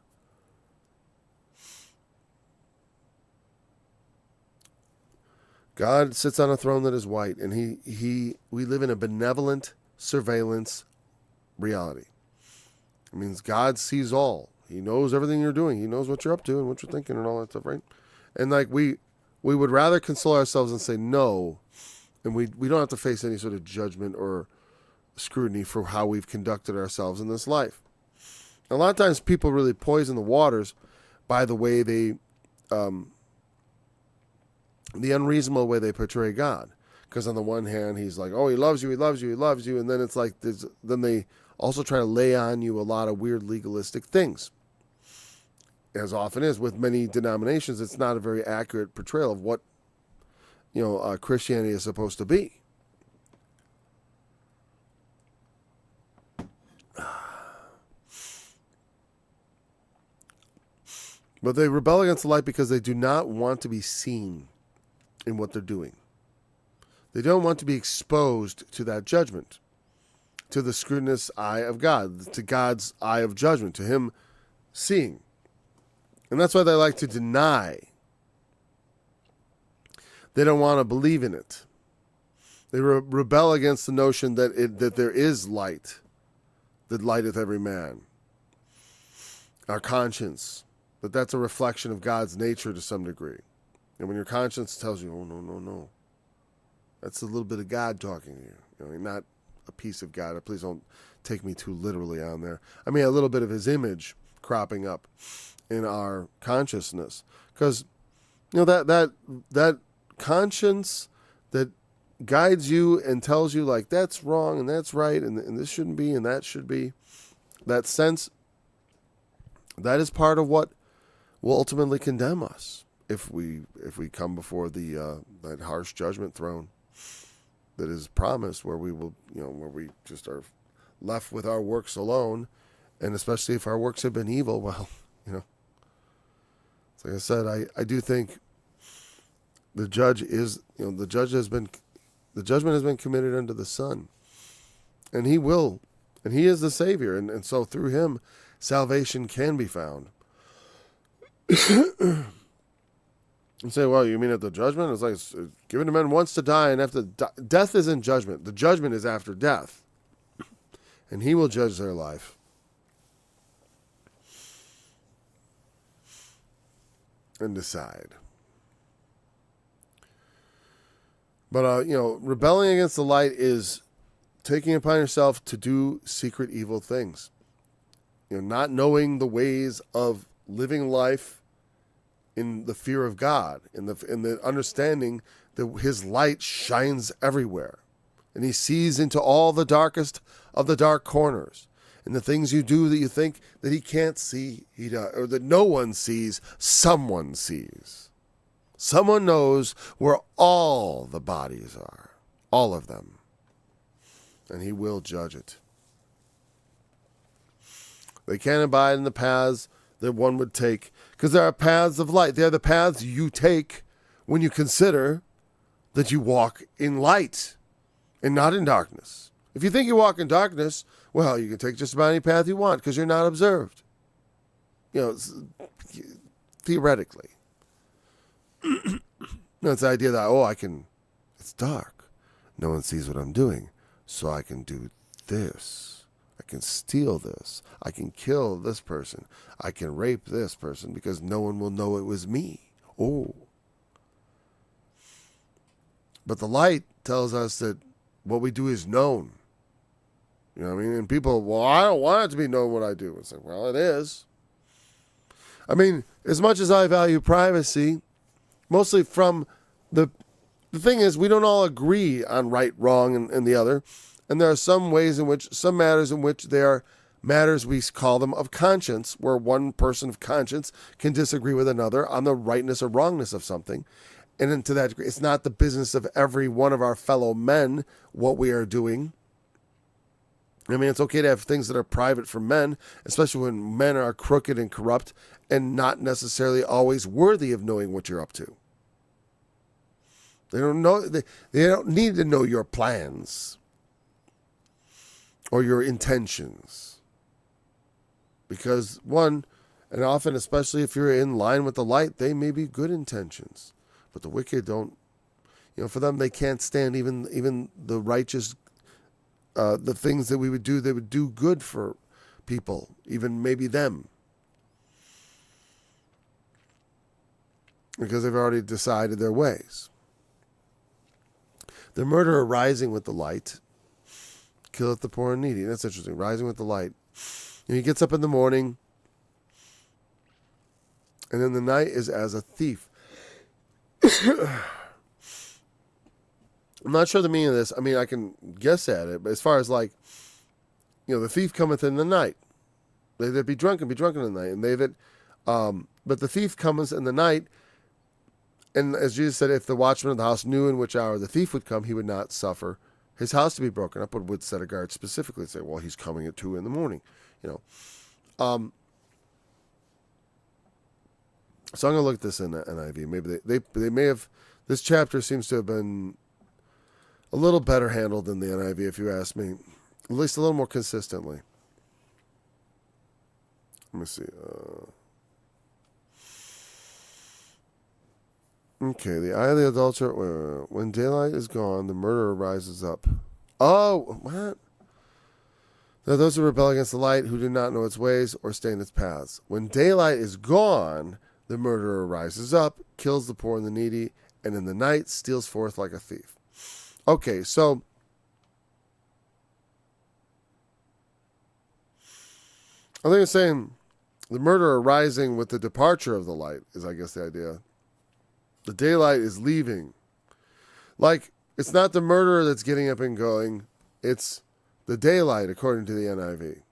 God sits on a throne that is white, and we live in a benevolent surveillance reality. It means God sees all. He knows everything you're doing. He knows what you're up to and what you're thinking and all that stuff, right? And we would rather console ourselves and say no, and we don't have to face any sort of judgment or scrutiny for how we've conducted ourselves in this life. A lot of times people really poison the waters by the way they, the unreasonable way they portray God. Because on the one hand, He's like, oh, He loves you, He loves you, He loves you. And then it's like, then they also try to lay on you a lot of weird legalistic things. As often is with many denominations, it's not a very accurate portrayal of what Christianity is supposed to be. But they rebel against the light because they do not want to be seen in what they're doing. They don't want to be exposed to that judgment, to the scrutinous eye of God, to God's eye of judgment, to Him seeing. And that's why they like to deny. They don't want to believe in it. They rebel against the notion that there is light, that lighteth every man. Our conscience, that's a reflection of God's nature to some degree. And when your conscience tells you, oh, no, that's a little bit of God talking to you. Not a piece of God. Please don't take me too literally on there. I mean, a little bit of His image cropping up in our consciousness, because that conscience that guides you and tells you like that's wrong and that's right and this shouldn't be and that should be, that sense, that is part of what will ultimately condemn us if we come before the that harsh judgment throne that is promised, where we will where we just are left with our works alone, and especially if our works have been evil, well, like I said, I do think the judgment has been committed unto the Son, and He is the Savior, and so through Him salvation can be found. And say, well, you mean at the judgment? It's like it's given to men once to die, and after death isn't judgment. The judgment is after death, and He will judge their life. And decide. But, rebelling against the light is taking upon yourself to do secret evil things. Not knowing the ways of living life in the fear of God, in the understanding that His light shines everywhere. And He sees into all the darkest of the dark corners. And the things you do that you think that He can't see, He does, or that no one sees, someone sees. Someone knows where all the bodies are, all of them. And He will judge it. They can't abide in the paths that one would take, because there are paths of light. They are the paths you take when you consider that you walk in light and not in darkness. If you think you walk in darkness, well, you can take just about any path you want because you're not observed. Theoretically. It's the idea that, it's dark. No one sees what I'm doing, so I can do this. I can steal this. I can kill this person. I can rape this person because no one will know it was me. Oh. But the light tells us that what we do is known. You know what I mean? And people, well, I don't want it to be known what I do. It's like, well, it is. I mean, as much as I value privacy, mostly from the thing is, we don't all agree on right, wrong, and the other. And there are some matters in which they are matters, we call them, of conscience, where one person of conscience can disagree with another on the rightness or wrongness of something. And then to that degree, it's not the business of every one of our fellow men what we are doing. I mean, it's okay to have things that are private for men, especially when men are crooked and corrupt and not necessarily always worthy of knowing what you're up to. They don't know. They don't need to know your plans or your intentions. Because one, and often, especially if you're in line with the light, they may be good intentions. But the wicked don't, for them, they can't stand even the righteous, the things that we would do, they would do good for people, even maybe them. Because they've already decided their ways. The murderer rising with the light killeth the poor and needy. That's interesting. Rising with the light. And he gets up in the morning, and in the night is as a thief. I'm not sure the meaning of this. I mean, I can guess at it, but as far as the thief cometh in the night. They that be drunken in the night, and they that, but the thief cometh in the night. And as Jesus said, if the watchman of the house knew in which hour the thief would come, he would not suffer his house to be broken up, but would set a guard specifically and say, well, he's coming at 2 a.m. So I'm going to look at this in the NIV. Maybe they may have, this chapter seems to have been a little better handled than the NIV, if you ask me. At least a little more consistently. Let me see. Okay, the eye of the adulterer, when daylight is gone, the murderer rises up. Oh, what? There are those who rebel against the light, who do not know its ways or stay in its paths. When daylight is gone, the murderer rises up, kills the poor and the needy, and in the night steals forth like a thief. Okay, so I think it's saying the murderer rising with the departure of the light is, I guess, the idea. The daylight is leaving. Like, it's not the murderer that's getting up and going. It's the daylight, according to the NIV.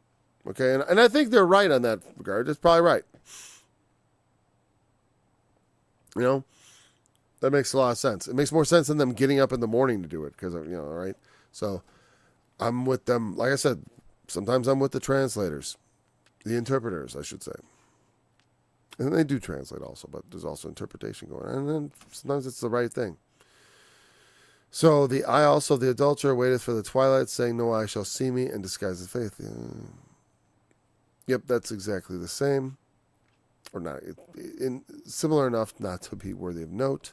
Okay, and I think they're right on that regard. It's probably right. That makes a lot of sense. It makes more sense than them getting up in the morning to do it. Because, right? So, I'm with them. Like I said, sometimes I'm with the translators. The interpreters, I should say. And they do translate also, but there's also interpretation going on. And then sometimes it's the right thing. So the adulterer waiteth for the twilight, saying, no eye shall see me, and disguises faith. Yep, that's exactly the same. Or not. Similar enough not to be worthy of note.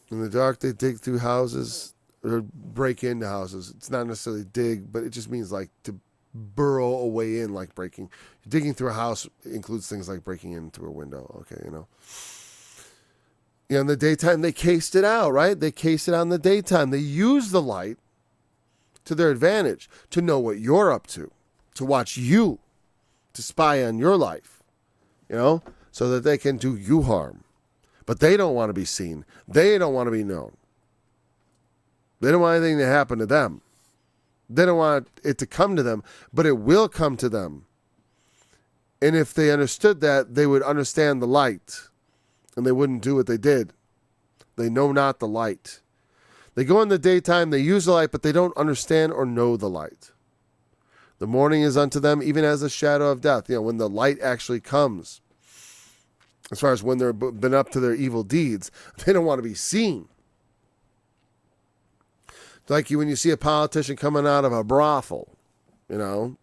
In the dark they dig through houses, or break into houses. It's not necessarily dig, but it just means like to burrow a way in, like breaking. Digging through a house includes things like breaking into a window. Okay, in the daytime they cased it out, right? They cased it out in the daytime. They use the light to their advantage to know what you're up to watch you, to spy on your life, so that they can do you harm. But they don't want to be seen. They don't want to be known. They don't want anything to happen to them. They don't want it to come to them, but it will come to them. And if they understood that, they would understand the light, and they wouldn't do what they did. They know not the light. They go in the daytime, they use the light, but they don't understand or know the light. The morning is unto them even as a shadow of death. When the light actually comes. As far as when they've been up to their evil deeds, they don't want to be seen. Like when you see a politician coming out of a brothel, Not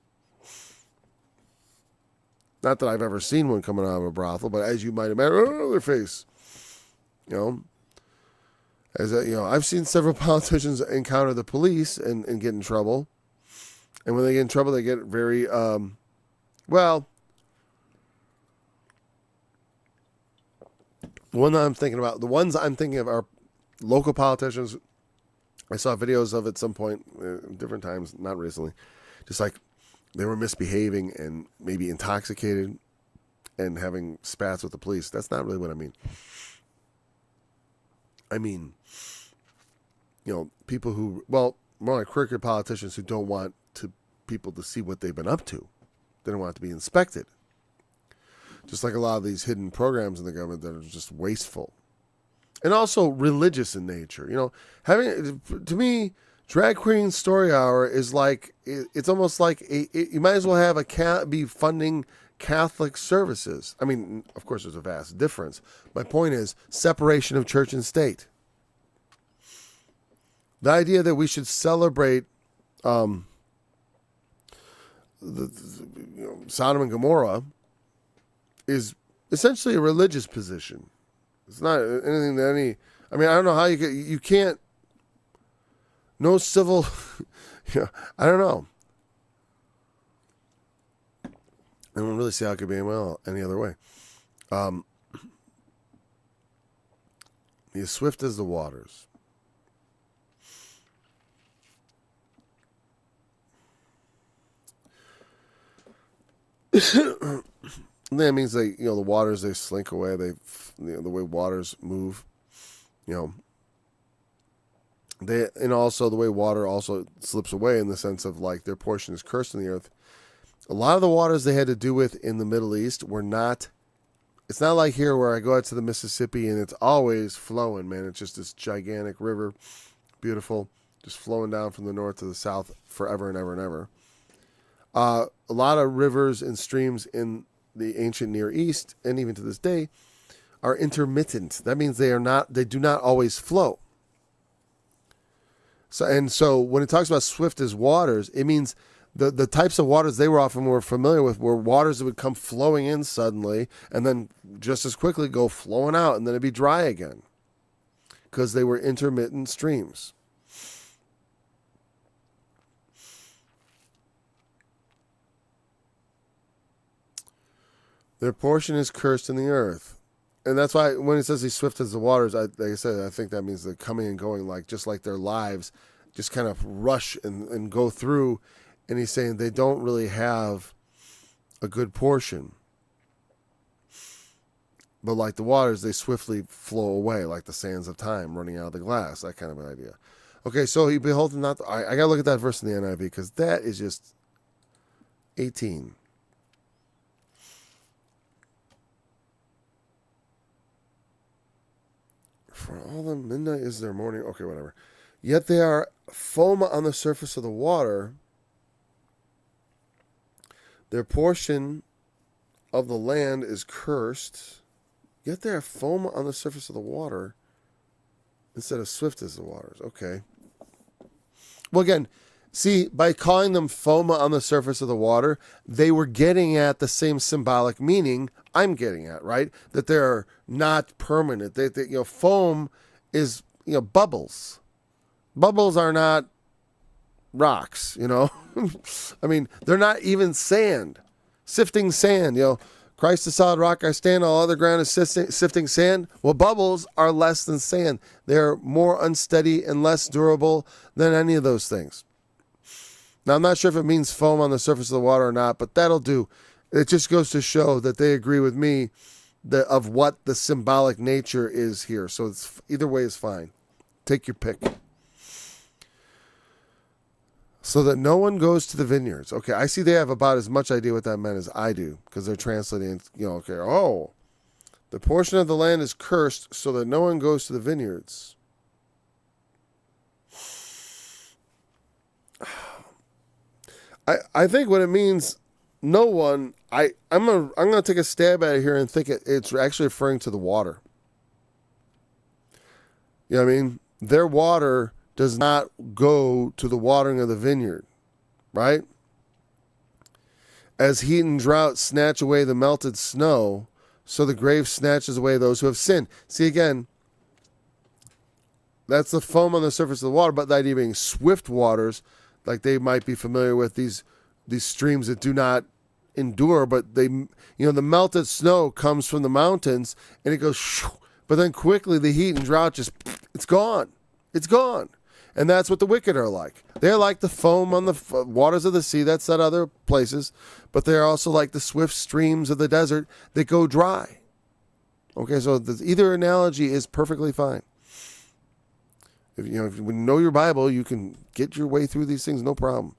that I've ever seen one coming out of a brothel, but as you might imagine, their face, And I've seen several politicians encounter the police and get in trouble. And when they get in trouble, they get very, well, the ones I'm thinking of are local politicians. I saw videos of at some point, different times, not recently, just like they were misbehaving and maybe intoxicated and having spats with the police. That's not really what I mean. I mean, people who, more like crooked politicians who don't want people to see what they've been up to. They don't want it to be inspected. Just like a lot of these hidden programs in the government that are just wasteful. And also religious in nature. To me, Drag Queen Story Hour is like, it's almost like you might as well have be funding Catholic services. I mean, of course, there's a vast difference. My point is separation of church and state. The idea that we should celebrate Sodom and Gomorrah is essentially a religious position. It's not anything that I don't know how you can't, no civil, I don't know. I don't really see how it could be any other way. As swift as the waters. That means the waters, they slink away. The way waters move, and also the way water also slips away in the sense of like their portion is cursed in the earth. A lot of the waters they had to do with in the Middle East were not. It's not like here where I go out to the Mississippi and it's always flowing, man. It's just this gigantic river, beautiful, just flowing down from the north to the south forever and ever and ever. A lot of rivers and streams in the ancient Near East, and even to this day, are intermittent. That means they do not always flow. So when it talks about swift as waters, it means the types of waters they were often more familiar with were waters that would come flowing in suddenly and then just as quickly go flowing out and then it'd be dry again because they were intermittent streams. Their portion is cursed in the earth. And that's why when it says he's swift as the waters, like I said, I think that means they're coming and going, like just like their lives just kind of rush and go through. And he's saying they don't really have a good portion. But like the waters, they swiftly flow away like the sands of time running out of the glass, that kind of an idea. Okay, so he beholdeth not. I got to look at that verse in the NIV because that is just 18. For all the midnight is their morning. Okay, whatever. Yet they are foam on the surface of the water. Their portion of the land is cursed. Yet they are foam on the surface of the water instead of swift as the waters. Okay. Well, again, see, by calling them foam on the surface of the water, they were getting at the same symbolic meaning I'm getting at, right? That they're not permanent. Foam is, bubbles. Bubbles are not rocks, I mean, they're not even sand. Sifting sand, Christ the solid rock I stand, all other ground is sifting sand. Well, bubbles are less than sand. They're more unsteady and less durable than any of those things. Now, I'm not sure if it means foam on the surface of the water or not, but that'll do. It just goes to show that they agree with me of what the symbolic nature is here. So either way is fine. Take your pick. So that no one goes to the vineyards. Okay, I see they have about as much idea what that meant as I do, because they're translating, the portion of the land is cursed so that no one goes to the vineyards. I think what it means, no one, I'm gonna take a stab at it here and think it's actually referring to the water. You know what I mean? Their water does not go to the watering of the vineyard, right? As heat and drought snatch away the melted snow, so the grave snatches away those who have sinned. See, again, That's the foam on the surface of the water, but the idea being swift waters, like they might be familiar with these streams that do not endure, but the melted snow comes from the mountains and it goes, shoo, but then quickly the heat and drought just, it's gone. It's gone. And that's what the wicked are like. They're like the foam on the waters of the sea. That's not other places. But they're also like the swift streams of the desert that go dry. Okay, so either analogy is perfectly fine. If you know your Bible, you can get your way through these things, no problem.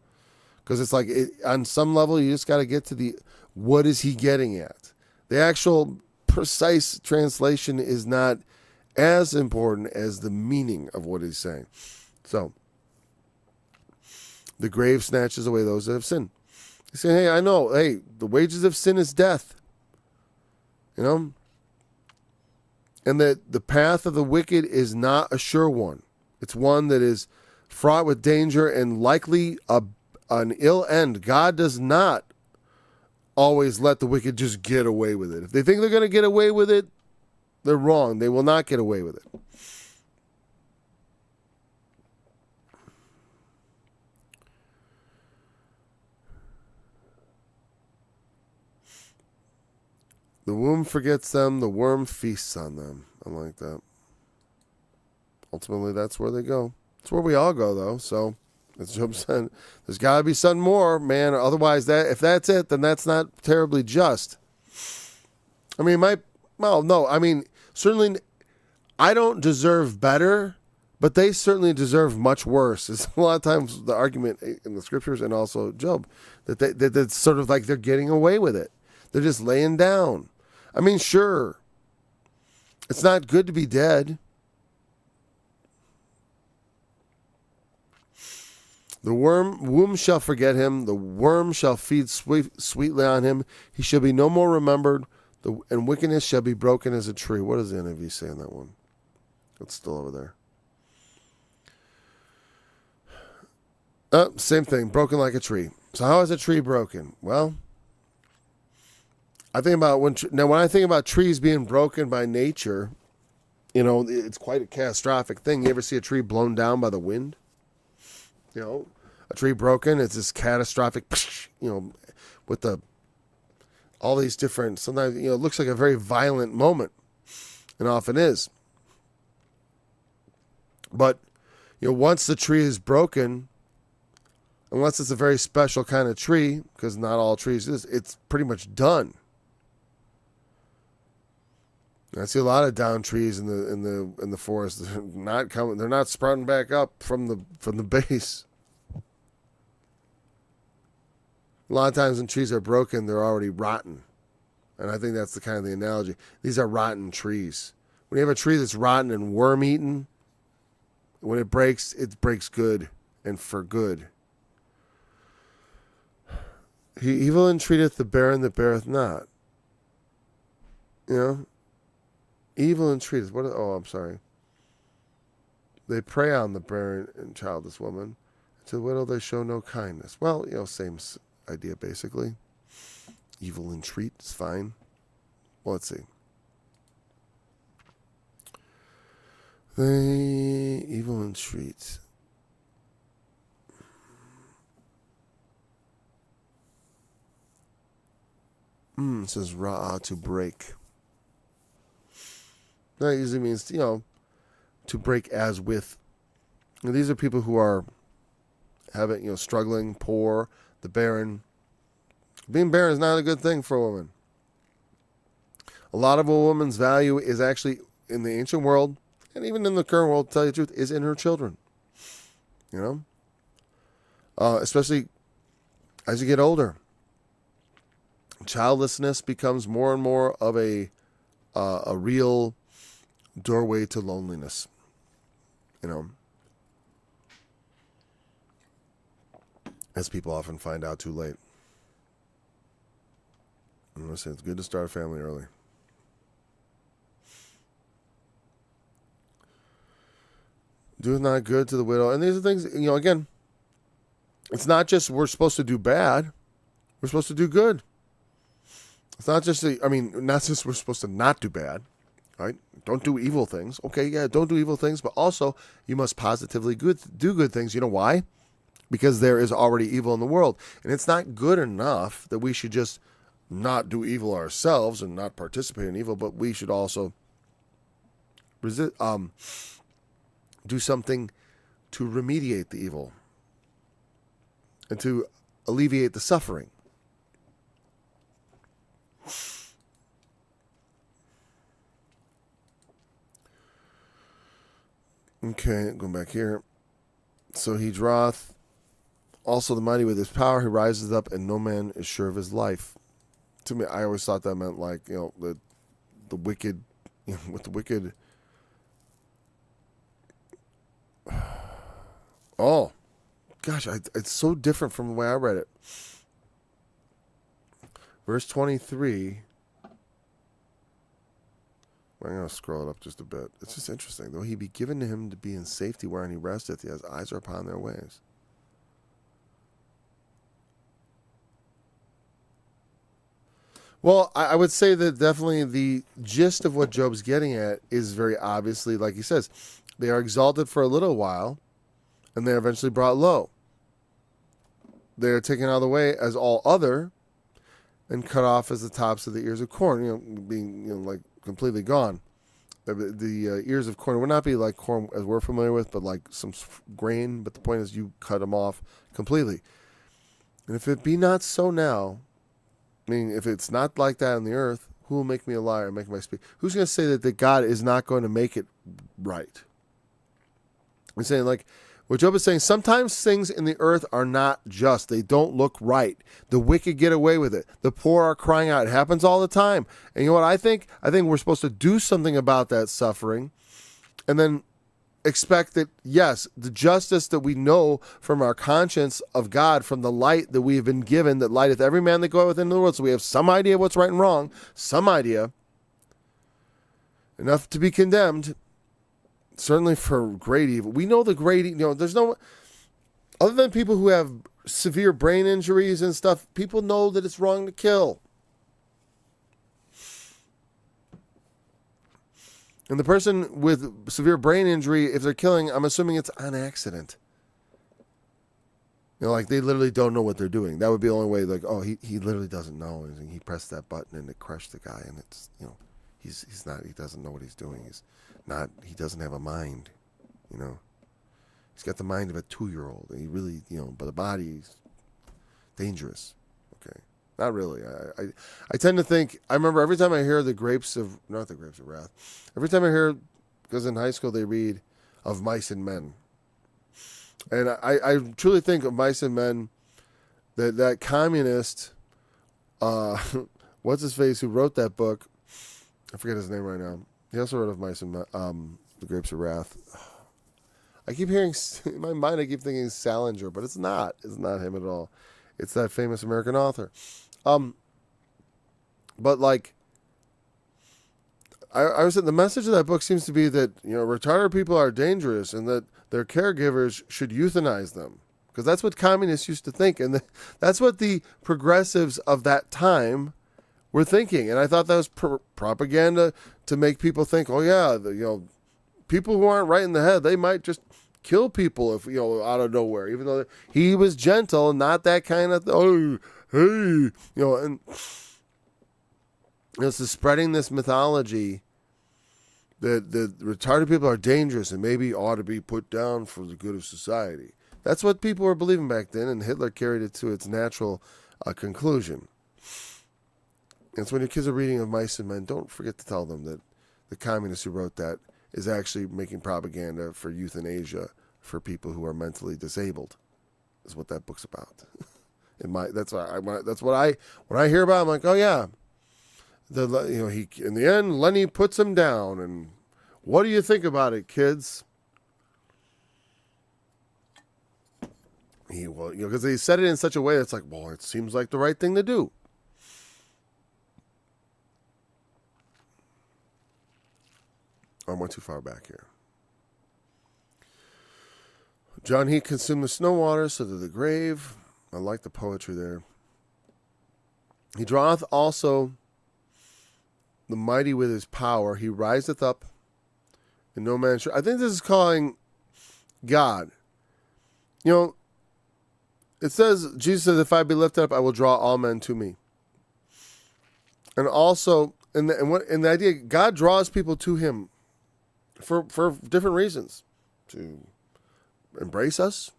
Because it's like, on some level, you just got to get to what is he getting at? The actual precise translation is not as important as the meaning of what he's saying. So, the grave snatches away those that have sinned. He's saying, hey, I know, the wages of sin is death. And that the path of the wicked is not a sure one. It's one that is fraught with danger and likely an ill end. God does not always let the wicked just get away with it. If they think they're going to get away with it, they're wrong. They will not get away with it. The womb forgets them, the worm feasts on them. I like that. Ultimately, that's where they go. It's where we all go, though. So, as Job said, there's got to be something more, man. Otherwise, if that's it, then that's not terribly just. I mean, certainly, I don't deserve better, but they certainly deserve much worse. It's a lot of times the argument in the scriptures and also Job that that's sort of like they're getting away with it. They're just laying down. I mean, sure, it's not good to be dead. The womb shall forget him. The worm shall feed sweetly on him. He shall be no more remembered. And wickedness shall be broken as a tree. What does the NIV say in that one? It's still over there. Same thing. Broken like a tree. So how is a tree broken? Well, I think about when I think about trees being broken by nature, it's quite a catastrophic thing. You ever see a tree blown down by the wind? A tree broken, it's this catastrophic, with all these different, sometimes, it looks like a very violent moment, and often is. But, once the tree is broken, unless it's a very special kind of tree, because not all trees is, it's pretty much done. I see a lot of down trees in the forest. They're not coming. They're not sprouting back up from the base. A lot of times when trees are broken, they're already rotten, and I think that's the kind of the analogy. These are rotten trees. When you have a tree that's rotten and worm-eaten, when it breaks good and for good. He evil entreateth the barren that beareth not. Evil entreateth. I'm sorry. They prey on the barren and childless woman. To the widow they show no kindness. Well, same idea basically. Evil entreat is fine. Well, let's see. They evil entreat. It says ra'ah, to break. That usually means, to break as with. These are people who are having, struggling, poor, the barren. Being barren is not a good thing for a woman. A lot of a woman's value is actually, in the ancient world, and even in the current world, to tell you the truth, is in her children. Especially as you get older. Childlessness becomes more and more of a real doorway to loneliness. As people often find out too late. I'm going to say it's good to start a family early. Do not good to the widow. And these are things, again, it's not just we're supposed to do bad. We're supposed to do good. It's not just, not just we're supposed to not do bad. Right? Don't do evil things. Okay, yeah, don't do evil things, but also you must positively do good things. You know why? Because there is already evil in the world. And it's not good enough that we should just not do evil ourselves and not participate in evil, but we should also do something to remediate the evil and to alleviate the suffering. Okay, going back here. So he draweth also the mighty with his power. He rises up, and no man is sure of his life. To me, I always thought that meant like, the wicked, with the wicked. Oh, gosh, it's so different from the way I read it. Verse 23. I'm going to scroll it up just a bit. It's just interesting. Though he be given to him to be in safety wherein he resteth, his eyes are upon their ways. Well, I would say that definitely the gist of what Job's getting at is very obviously, like he says, they are exalted for a little while, and they are eventually brought low. They are taken out of the way as all other, and cut off as the tops of the ears of corn, being like completely gone. The ears of corn would not be like corn as we're familiar with, but like some grain. But the point is, you cut them off completely. And if it be not so now, meaning if it's not like that on the earth, who will make me a liar and make my speak? Who's going to say that God is not going to make it right? I'm saying, like, what Job is saying, sometimes things in the earth are not just. They don't look right. The wicked get away with it. The poor are crying out. It happens all the time. And you know what I think? I think we're supposed to do something about that suffering and then expect that, yes, the justice that we know from our conscience of God, from the light that we have been given, that lighteth every man that goeth into the world. So we have some idea of what's right and wrong, some idea, enough to be condemned. Certainly for great evil. We know the great, there's no, other than people who have severe brain injuries and stuff, people know that it's wrong to kill. And the person with severe brain injury, if they're killing, I'm assuming it's on accident. Like they literally don't know what they're doing. That would be the only way, like, oh, he literally doesn't know. And he pressed that button and it crushed the guy. And it's, he's not, he doesn't know what he's doing. He doesn't have a mind, He's got the mind of a 2-year-old. And he really, but the body's dangerous. Okay. Not really. I tend to think, I remember every time I hear not the grapes of wrath. Every time I hear, because in high school they read of Mice and Men. And I truly think of Mice and Men, that communist, what's his face, who wrote that book? I forget his name right now. He also wrote of Mice and Men, The Grapes of Wrath. I keep hearing, in my mind, I keep thinking Salinger, but it's not. It's not him at all. It's that famous American author. But like, I was saying, the message of that book seems to be that, retarded people are dangerous and that their caregivers should euthanize them. Because that's what communists used to think. And that's what the progressives of that time were thinking. And I thought that was propaganda to make people think, oh yeah, people who aren't right in the head, they might just kill people if, out of nowhere, even though he was gentle and not that kind of, and it's the spreading this mythology that retarded people are dangerous and maybe ought to be put down for the good of society. That's what people were believing back then, and Hitler carried it to its natural conclusion. And so when your kids are reading of Mice and Men, don't forget to tell them that the communist who wrote that is actually making propaganda for euthanasia for people who are mentally disabled. Is what that book's about. When I hear about it, I'm like, oh yeah. He in the end, Lenny puts him down, and what do you think about it, kids? Because they said it in such a way that's like, well, it seems like the right thing to do. I went too far back here. John Heat consumed the snow water, so did the grave. I like the poetry there. He draweth also the mighty with his power. He riseth up, and no man shall. I think this is calling God. You know, it says, Jesus says, if I be lifted up, I will draw all men to me. And also, in the idea, God draws people to him for different reasons. To embrace us,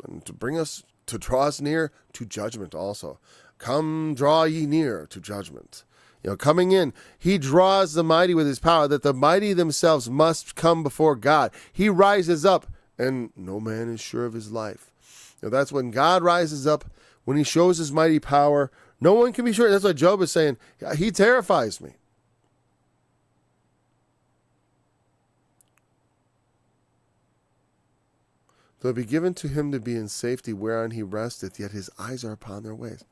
and to bring us, to draw us near to judgment also. Come draw ye near to judgment. You know, coming in, he draws the mighty with his power, that the mighty themselves must come before God. He rises up, and no man is sure of his life. You know, that's when God rises up, when he shows his mighty power. No one can be sure. That's what Job is saying. He terrifies me. Though it be given to him to be in safety whereon he resteth, yet his eyes are upon their ways.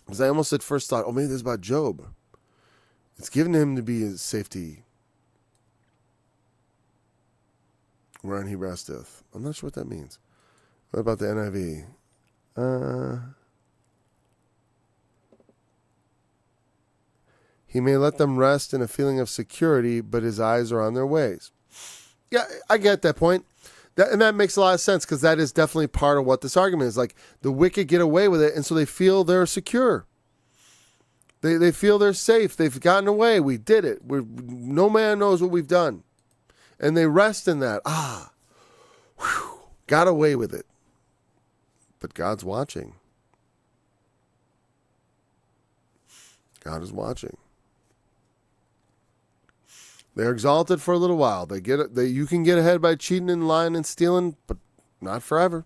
Because I almost at first thought, maybe this is about Job. It's given him to be in safety whereon he resteth. I'm not sure what that means. What about the NIV? He may let them rest in a feeling of security, but his eyes are on their ways. Yeah, I get that point. And that makes a lot of sense, because that is definitely part of what this argument is. Like, the wicked get away with it, and so they feel they're secure. They feel they're safe. They've gotten away. We did it. No man knows what we've done. And they rest in that. Got away with it. But God's watching. God is watching. They're exalted for a little while. You can get ahead by cheating and lying and stealing, but not forever.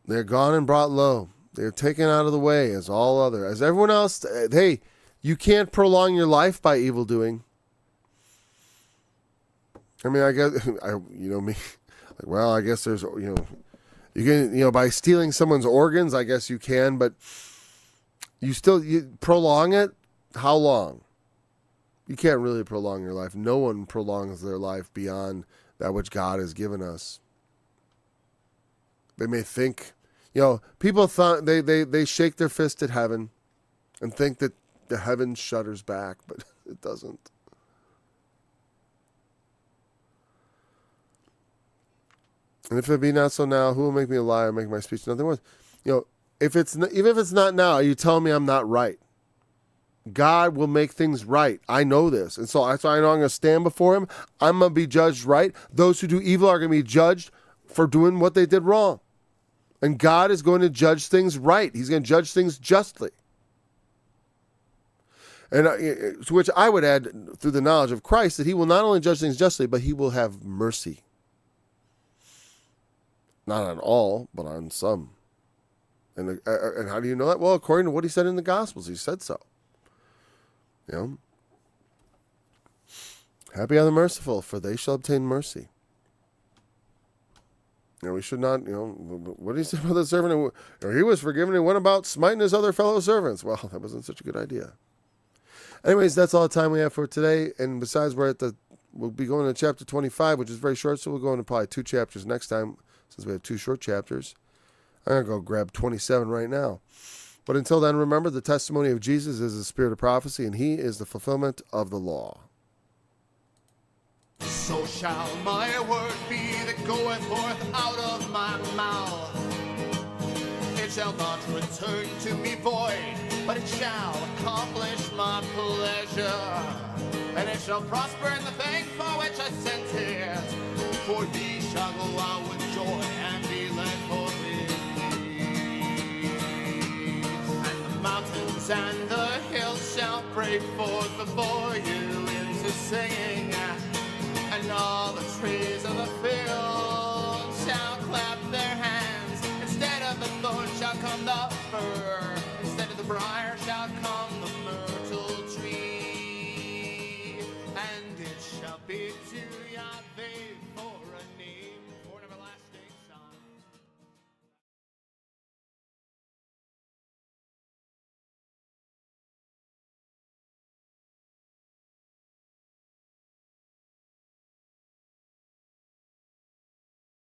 They're gone and brought low. They're taken out of the way as everyone else. Hey, you can't prolong your life by evil doing. I mean, I guess, me. Like, well, I guess there's, you can, by stealing someone's organs, I guess you can, but you prolong it. How long? You can't really prolong your life. No one prolongs their life beyond that which God has given us. They may think, people thought they shake their fist at heaven and think that the heaven shudders back, but it doesn't. And if it be not so now, who will make me a liar, make my speech nothing worth? Even if it's not now, you tell me I'm not right. God will make things right. I know this. And so I know I'm going to stand before him. I'm going to be judged right. Those who do evil are going to be judged for doing what they did wrong. And God is going to judge things right. He's going to judge things justly. And to which I would add, through the knowledge of Christ, that he will not only judge things justly, but he will have mercy. Not on all, but on some. And how do you know that? Well, according to what he said in the Gospels, he said so. Happy are the merciful, for they shall obtain mercy. We should not, what did he say about the servant? He was forgiven and went about smiting his other fellow servants. Well, that wasn't such a good idea. Anyways, that's all the time we have for today. And besides, we'll be going to chapter 25, which is very short, so we'll go into probably 2 chapters next time, since we have 2 short chapters. I'm going to go grab 27 right now. But until then, remember, the testimony of Jesus is the spirit of prophecy, and he is the fulfillment of the law. So shall my word be that goeth forth out of my mouth. It shall not return to me void, but it shall accomplish my pleasure. And it shall prosper in the thing for which I sent it. For thee shall go out with joy and be led forth with mountains and the hills shall break forth before you into singing, and all the trees of the field shall clap their hands. Instead of the thorn shall come the fir, instead of the briar shall come